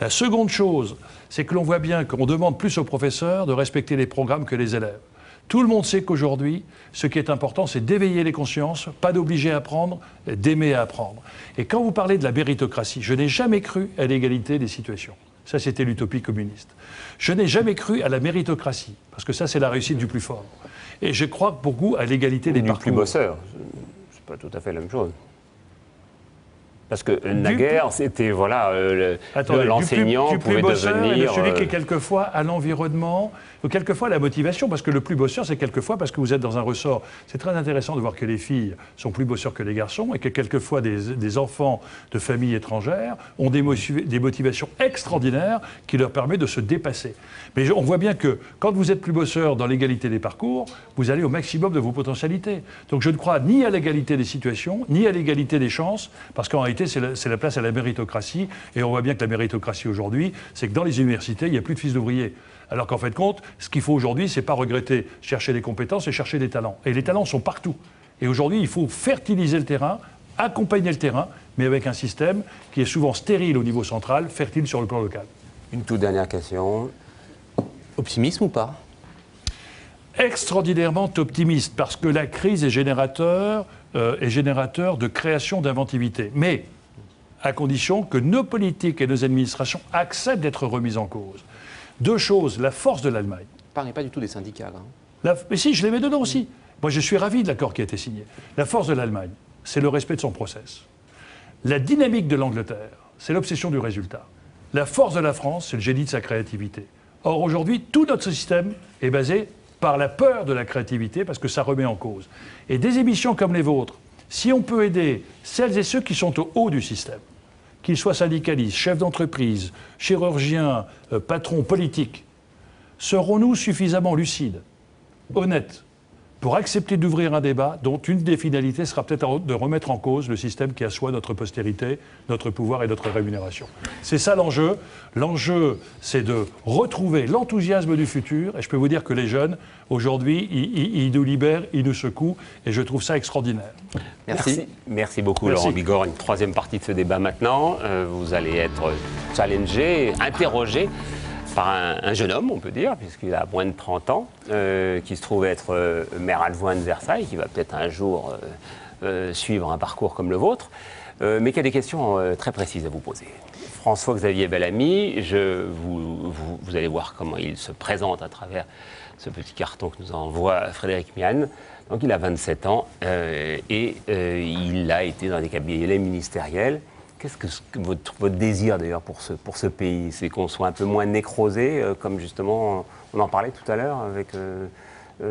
La seconde chose, c'est que l'on voit bien qu'on demande plus aux professeurs de respecter les programmes que les élèves. Tout le monde sait qu'aujourd'hui, ce qui est important, c'est d'éveiller les consciences, pas d'obliger à apprendre, d'aimer à apprendre. Et quand vous parlez de la méritocratie, je n'ai jamais cru à l'égalité des situations. Ça, c'était l'utopie communiste. Je n'ai jamais cru à la méritocratie, parce que ça, c'est la réussite du plus fort. Et je crois beaucoup à l'égalité des parcours. Du plus bosseur, c'est pas tout à fait la même chose. Parce que naguère, c'était voilà, l'enseignant pouvait devenir... celui qui est quelquefois à l'environnement, ou quelquefois à la motivation, parce que le plus bosseur, c'est quelquefois parce que vous êtes dans un ressort. C'est très intéressant de voir que les filles sont plus bosseurs que les garçons, et que quelquefois des enfants de familles étrangères ont des motivations extraordinaires qui leur permettent de se dépasser. Mais on voit bien que quand vous êtes plus bosseur dans l'égalité des parcours, vous allez au maximum de vos potentialités. Donc je ne crois ni à l'égalité des situations, ni à l'égalité des chances, parce qu'en réalité, c'est la place à la méritocratie. Et on voit bien que la méritocratie aujourd'hui, c'est que dans les universités, il n'y a plus de fils d'ouvriers. Alors qu'en fait de compte, ce qu'il faut aujourd'hui, c'est pas regretter, chercher des compétences et chercher des talents. Et les talents sont partout. Et aujourd'hui, il faut fertiliser le terrain, accompagner le terrain, mais avec un système qui est souvent stérile au niveau central, fertile sur le plan local. Une toute dernière question. Optimisme ou pas? Extraordinairement optimiste, parce que la crise est générateur de création d'inventivité. Mais à condition que nos politiques et nos administrations acceptent d'être remises en cause. Deux choses, la force de l'Allemagne. Ne parlez pas du tout des syndicats, là. Mais si, je les mets dedans aussi. Moi, je suis ravi de l'accord qui a été signé. La force de l'Allemagne, c'est le respect de son process. La dynamique de l'Angleterre, c'est l'obsession du résultat. La force de la France, c'est le génie de sa créativité. Or, aujourd'hui, tout notre système est basé par la peur de la créativité, parce que ça remet en cause. Et des émissions comme les vôtres, si on peut aider celles et ceux qui sont au haut du système, qu'ils soient syndicalistes, chefs d'entreprise, chirurgiens, patrons politiques, serons-nous suffisamment lucides, honnêtes, pour accepter d'ouvrir un débat dont une des finalités sera peut-être de remettre en cause le système qui assoit notre postérité, notre pouvoir et notre rémunération. C'est ça l'enjeu. L'enjeu, c'est de retrouver l'enthousiasme du futur. Et je peux vous dire que les jeunes, aujourd'hui, ils nous libèrent, ils nous secouent. Et je trouve ça extraordinaire. Merci beaucoup, Laurent Bigorre. Une troisième partie de ce débat maintenant. Vous allez être challengé, interrogé par un jeune homme, on peut dire, puisqu'il a moins de 30 ans, qui se trouve être maire adjoint de Versailles, qui va peut-être un jour suivre un parcours comme le vôtre, mais qui a des questions très précises à vous poser. François-Xavier Bellamy, vous allez voir comment il se présente à travers ce petit carton que nous envoie Frédéric Mian. Donc il a 27 ans et il a été dans des cabinets ministériels. Qu'est-ce que votre désir d'ailleurs pour ce pays? C'est qu'on soit un peu moins nécrosé, comme justement on en parlait tout à l'heure avec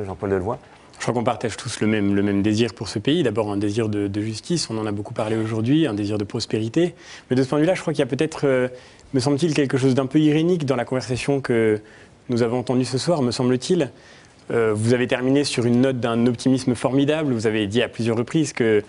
Jean-Paul Delevoye? Je crois qu'on partage tous le même désir pour ce pays. D'abord un désir de justice, on en a beaucoup parlé aujourd'hui, un désir de prospérité. Mais de ce point de vue-là, je crois qu'il y a peut-être, me semble-t-il, quelque chose d'un peu irénique dans la conversation que nous avons entendue ce soir, me semble-t-il. Vous avez terminé sur une note d'un optimisme formidable. Vous avez dit à plusieurs reprises que,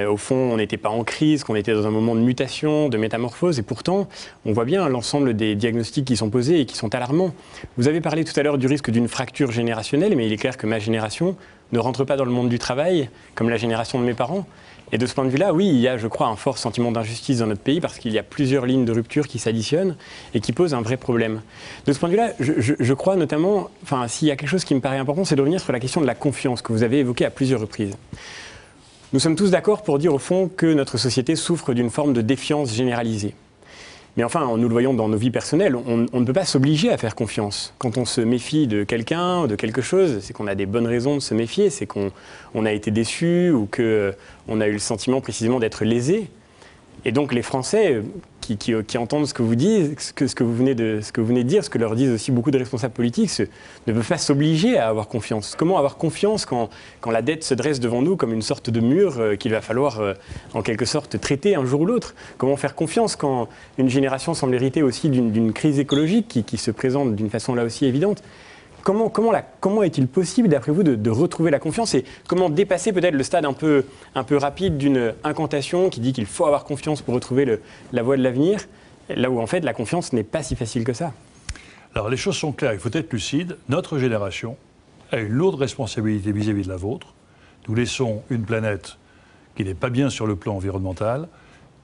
au fond, on n'était pas en crise, qu'on était dans un moment de mutation, de métamorphose. Et pourtant, on voit bien l'ensemble des diagnostics qui sont posés et qui sont alarmants. Vous avez parlé tout à l'heure du risque d'une fracture générationnelle, mais il est clair que ma génération ne rentre pas dans le monde du travail comme la génération de mes parents. Et de ce point de vue-là, oui, il y a, je crois, un fort sentiment d'injustice dans notre pays parce qu'il y a plusieurs lignes de rupture qui s'additionnent et qui posent un vrai problème. De ce point de vue-là, je crois notamment, enfin, s'il y a quelque chose qui me paraît important, c'est de revenir sur la question de la confiance que vous avez évoquée à plusieurs reprises. Nous sommes tous d'accord pour dire, au fond, que notre société souffre d'une forme de défiance généralisée. Mais enfin, nous le voyons dans nos vies personnelles, on ne peut pas s'obliger à faire confiance. Quand on se méfie de quelqu'un, de quelque chose, c'est qu'on a des bonnes raisons de se méfier, c'est qu'on a été déçu ou qu'on a eu le sentiment précisément d'être lésé. Et donc les Français qui entendent ce que vous dites, ce que vous venez de dire, ce que leur disent aussi beaucoup de responsables politiques, ne peuvent pas s'obliger à avoir confiance. Comment avoir confiance quand la dette se dresse devant nous comme une sorte de mur qu'il va falloir en quelque sorte traiter un jour ou l'autre? Comment faire confiance quand une génération semble hériter aussi d'une crise écologique qui se présente d'une façon là aussi évidente? Comment est-il possible, d'après vous, de retrouver la confiance et comment dépasser peut-être le stade un peu rapide d'une incantation qui dit qu'il faut avoir confiance pour retrouver la voie de l'avenir, là où en fait la confiance n'est pas si facile que ça? Alors les choses sont claires, il faut être lucide. Notre génération a une lourde responsabilité vis-à-vis de la vôtre. Nous laissons une planète qui n'est pas bien sur le plan environnemental,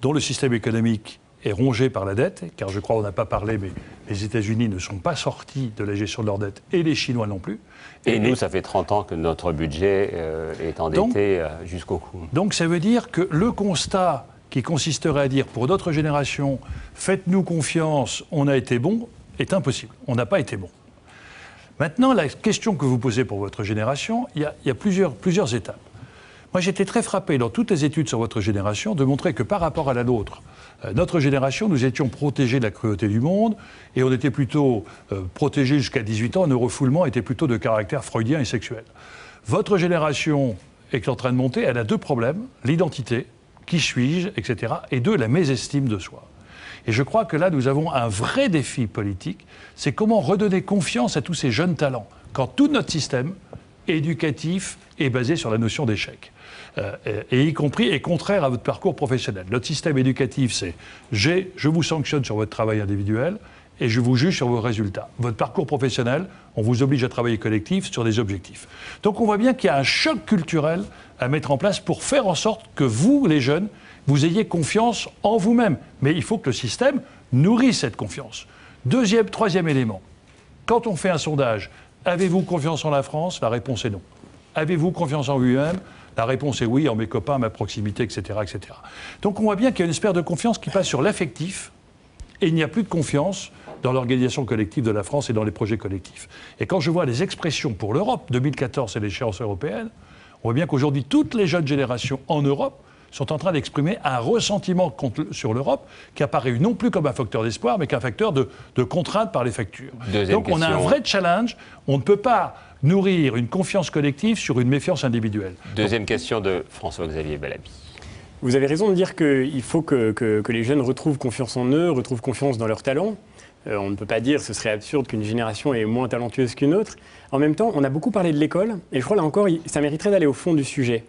dont le système économique est rongé par la dette, car je crois qu'on n'a pas parlé, mais les États-Unis ne sont pas sortis de la gestion de leur dette, et les Chinois non plus. Et nous, ça fait 30 ans que notre budget est endetté jusqu'au cou. Donc ça veut dire que le constat qui consisterait à dire pour notre génération, faites-nous confiance, on a été bon, est impossible. On n'a pas été bon. Maintenant, la question que vous posez pour votre génération, il y a plusieurs étapes. Moi, j'étais très frappé dans toutes les études sur votre génération de montrer que par rapport à la nôtre, notre génération, nous étions protégés de la cruauté du monde et on était plutôt protégés jusqu'à 18 ans. Nos refoulements étaient plutôt de caractère freudien et sexuel. Votre génération est en train de monter, elle a deux problèmes, l'identité, qui suis-je, etc., et deux, la mésestime de soi. Et je crois que là, nous avons un vrai défi politique, c'est comment redonner confiance à tous ces jeunes talents, quand tout notre système éducatif est basé sur la notion d'échec. Et y compris est contraire à votre parcours professionnel. Notre système éducatif, c'est je vous sanctionne sur votre travail individuel et je vous juge sur vos résultats. Votre parcours professionnel, on vous oblige à travailler collectif sur des objectifs. Donc on voit bien qu'il y a un choc culturel à mettre en place pour faire en sorte que vous, les jeunes, vous ayez confiance en vous-même. Mais il faut que le système nourrisse cette confiance. Troisième élément, quand on fait un sondage, avez-vous confiance en la France? La réponse est non. Avez-vous confiance en vous-même? La réponse est oui, en mes copains, ma proximité, etc., etc. Donc on voit bien qu'il y a une sphère de confiance qui passe sur l'affectif et il n'y a plus de confiance dans l'organisation collective de la France et dans les projets collectifs. Et quand je vois les expressions pour l'Europe, 2014 c'est l'échéance européenne, on voit bien qu'aujourd'hui toutes les jeunes générations en Europe sont en train d'exprimer un ressentiment sur l'Europe qui apparaît non plus comme un facteur d'espoir, mais qu'un facteur de contrainte par les factures. Donc on a un vrai challenge, on ne peut pas nourrir une confiance collective sur une méfiance individuelle. Deuxième question de François-Xavier Balabi. Vous avez raison de dire qu'il faut que les jeunes retrouvent confiance en eux, retrouvent confiance dans leurs talents. On ne peut pas dire, ce serait absurde qu'une génération est moins talentueuse qu'une autre. En même temps, on a beaucoup parlé de l'école, et je crois là encore, ça mériterait d'aller au fond du sujet.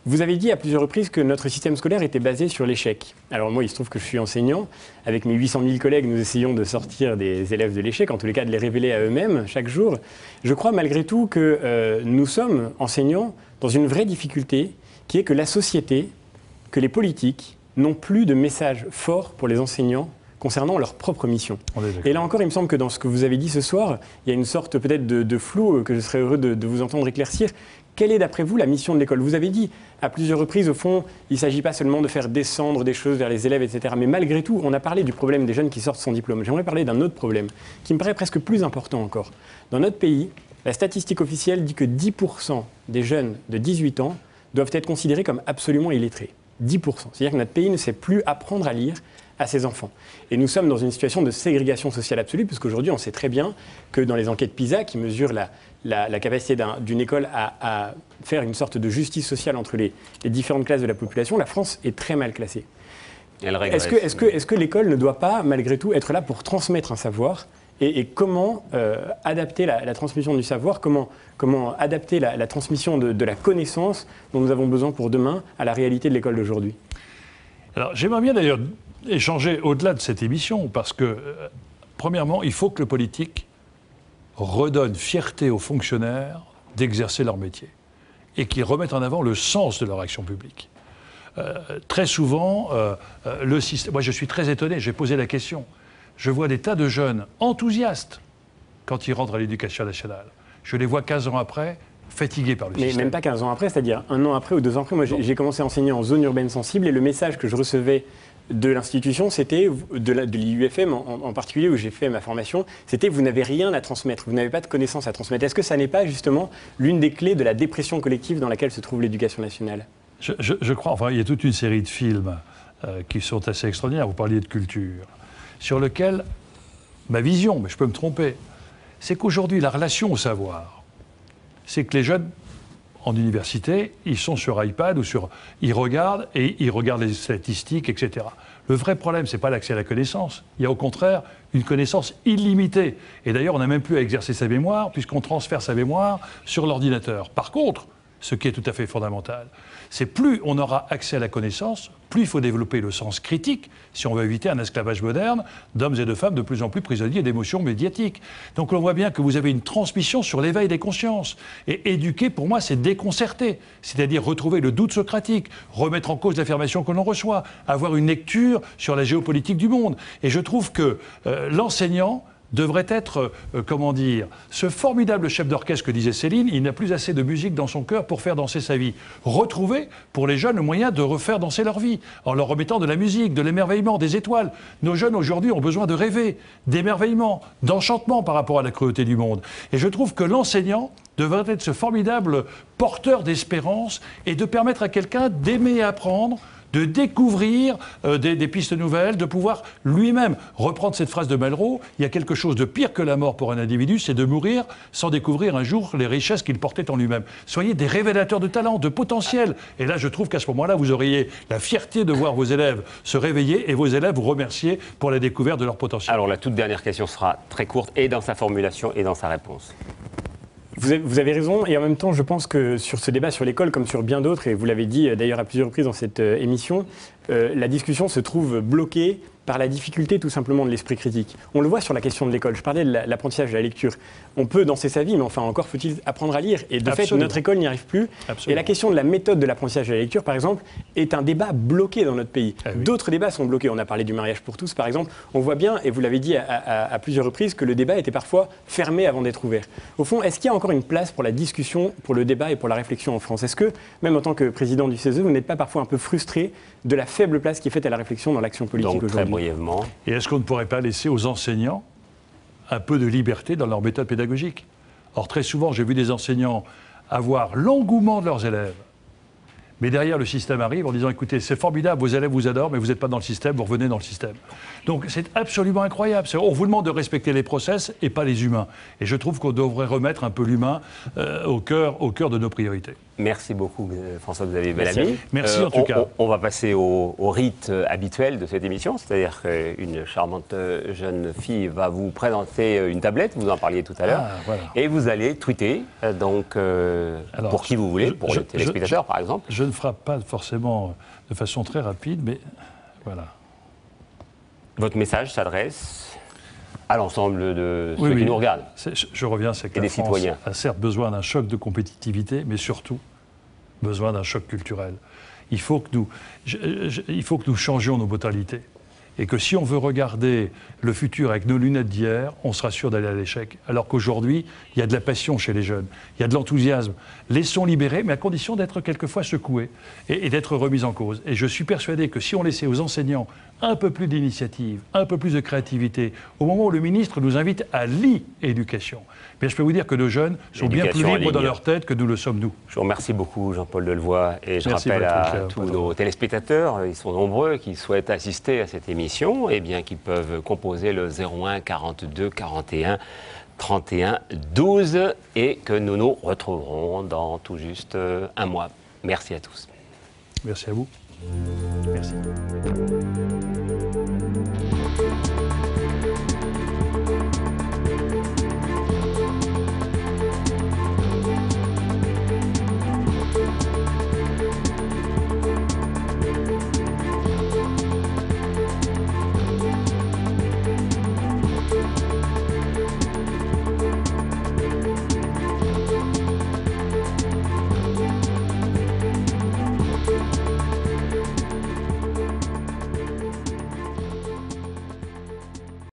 Vous avez dit à plusieurs reprises que notre système scolaire était basé sur l'échec. Alors moi, il se trouve que je suis enseignant. Avec mes 800 000 collègues, nous essayons de sortir des élèves de l'échec, en tous les cas de les révéler à eux-mêmes chaque jour. Je crois malgré tout que nous sommes enseignants dans une vraie difficulté, qui est que la société, que les politiques n'ont plus de message fort pour les enseignants concernant leur propre mission. Et là encore, il me semble que dans ce que vous avez dit ce soir, il y a une sorte peut-être de flou que je serais heureux de vous entendre éclaircir. Quelle est d'après vous la mission de l'école? Vous avez dit à plusieurs reprises, au fond, il ne s'agit pas seulement de faire descendre des choses vers les élèves, etc. Mais malgré tout, on a parlé du problème des jeunes qui sortent sans diplôme. J'aimerais parler d'un autre problème qui me paraît presque plus important encore. Dans notre pays, la statistique officielle dit que 10% des jeunes de 18 ans doivent être considérés comme absolument illettrés. 10%. C'est-à-dire que notre pays ne sait plus apprendre à lire à ses enfants. Et nous sommes dans une situation de ségrégation sociale absolue, puisqu'aujourd'hui, on sait très bien que dans les enquêtes PISA, qui mesurent la capacité d'une école à faire une sorte de justice sociale entre les différentes classes de la population, la France est très mal classée. Est-ce que l'école ne doit pas, malgré tout, être là pour transmettre un savoir et comment adapter la transmission du savoir, comment adapter la transmission de la connaissance dont nous avons besoin pour demain à la réalité de l'école d'aujourd'hui. Alors j'aimerais bien d'ailleurs échanger au-delà de cette émission, parce que, premièrement, il faut que le politique redonne fierté aux fonctionnaires d'exercer leur métier et qu'ils remettent en avant le sens de leur action publique. Très souvent, le système... Moi, je suis très étonné, j'ai posé la question. Je vois des tas de jeunes enthousiastes quand ils rentrent à l'éducation nationale. Je les vois 15 ans après, fatigués par le système. Mais même pas 15 ans après, c'est-à-dire 1 an après ou 2 ans après. Moi, j'ai commencé à enseigner en zone urbaine sensible et le message que je recevais de l'institution, c'était, de l'IUFM en particulier, où j'ai fait ma formation, c'était vous n'avez rien à transmettre, vous n'avez pas de connaissances à transmettre. Est-ce que ça n'est pas justement l'une des clés de la dépression collective dans laquelle se trouve l'éducation nationale ? Je crois, enfin, il y a toute une série de films qui sont assez extraordinaires, vous parliez de culture, sur lequel ma vision, mais je peux me tromper, c'est qu'aujourd'hui, la relation au savoir, c'est que les jeunes en université, ils sont sur iPad ou ils regardent les statistiques, etc. Le vrai problème, c'est pas l'accès à la connaissance. Il y a au contraire une connaissance illimitée. Et d'ailleurs, on n'a même plus à exercer sa mémoire, puisqu'on transfère sa mémoire sur l'ordinateur. Par contre, ce qui est tout à fait fondamental, c'est plus on aura accès à la connaissance, plus il faut développer le sens critique si on veut éviter un esclavage moderne d'hommes et de femmes de plus en plus prisonniers d'émotions médiatiques. Donc on voit bien que vous avez une transmission sur l'éveil des consciences. Et éduquer, pour moi, c'est déconcerter, c'est-à-dire retrouver le doute socratique, remettre en cause l'affirmation que l'on reçoit, avoir une lecture sur la géopolitique du monde. Et je trouve que l'enseignant devrait être, ce formidable chef d'orchestre que disait Céline, il n'a plus assez de musique dans son cœur pour faire danser sa vie. Retrouver, pour les jeunes, le moyen de refaire danser leur vie, en leur remettant de la musique, de l'émerveillement, des étoiles. Nos jeunes, aujourd'hui, ont besoin de rêver, d'émerveillement, d'enchantement par rapport à la cruauté du monde. Et je trouve que l'enseignant devrait être ce formidable porteur d'espérance et de permettre à quelqu'un d'aimer apprendre, de découvrir des pistes nouvelles, de pouvoir lui-même reprendre cette phrase de Malraux, il y a quelque chose de pire que la mort pour un individu, c'est de mourir sans découvrir un jour les richesses qu'il portait en lui-même. Soyez des révélateurs de talent, de potentiel. Et là, je trouve qu'à ce moment-là, vous auriez la fierté de voir vos élèves se réveiller et vos élèves vous remercier pour la découverte de leur potentiel. Alors, la toute dernière question sera très courte, et dans sa formulation et dans sa réponse. Vous avez raison, et en même temps, je pense que sur ce débat sur l'école, comme sur bien d'autres, et vous l'avez dit d'ailleurs à plusieurs reprises dans cette émission, la discussion se trouve bloquée par la difficulté tout simplement de l'esprit critique. On le voit sur la question de l'école. Je parlais de l'apprentissage de la lecture. On peut danser sa vie, mais enfin encore faut-il apprendre à lire. Et de fait, notre école n'y arrive plus. Absolument. Et la question de la méthode de l'apprentissage de la lecture, par exemple, est un débat bloqué dans notre pays. Ah oui. D'autres débats sont bloqués. On a parlé du mariage pour tous, par exemple. On voit bien, et vous l'avez dit à plusieurs reprises, que le débat était parfois fermé avant d'être ouvert. Au fond, est-ce qu'il y a encore une place pour la discussion, pour le débat et pour la réflexion en France ? Est-ce que, même en tant que président du CESE, vous n'êtes pas parfois un peu frustré de la faible place qui est faite à la réflexion dans l'action politique aujourd'hui ? Très brièvement. Et est-ce qu'on ne pourrait pas laisser aux enseignants un peu de liberté dans leur méthode pédagogique ? Or, très souvent, j'ai vu des enseignants avoir l'engouement de leurs élèves. Mais derrière, le système arrive en disant, écoutez, c'est formidable, vos élèves vous adorent, mais vous n'êtes pas dans le système, vous revenez dans le système. Donc c'est absolument incroyable. On vous demande de respecter les process et pas les humains. Et je trouve qu'on devrait remettre un peu l'humain au cœur de nos priorités. Merci beaucoup, François-Xavier Bellamy. Merci en tout cas. On va passer au rite habituel de cette émission, c'est-à-dire qu'une charmante jeune fille va vous présenter une tablette, vous en parliez tout à l'heure, voilà. Et vous allez tweeter, donc alors, pour qui vous voulez, pour les téléspectateurs par exemple. Je ne frappe pas forcément de façon très rapide, mais voilà. Votre message s'adresse à l'ensemble de ceux qui nous regardent. Je reviens, c'est que la France a certes besoin d'un choc de compétitivité, mais surtout besoin d'un choc culturel. Il faut que nous changions nos mentalités. Et que si on veut regarder le futur avec nos lunettes d'hier, on sera sûr d'aller à l'échec. Alors qu'aujourd'hui, il y a de la passion chez les jeunes, il y a de l'enthousiasme. Laissons libérer, mais à condition d'être quelquefois secoués et d'être remis en cause. Et je suis persuadé que si on laissait aux enseignants un peu plus d'initiative, un peu plus de créativité, au moment où le ministre nous invite à l'e-éducation, bien je peux vous dire que nos jeunes sont bien plus libres dans leur tête que nous le sommes nous. Je vous remercie beaucoup, Jean-Paul Delevoye, et je rappelle à tous nos téléspectateurs, ils sont nombreux, qui souhaitent assister à cette émission, et bien qu'ils peuvent composer le 01 42 41 31 12 et que nous nous retrouverons dans tout juste un mois. Merci à tous. Merci à vous. Merci.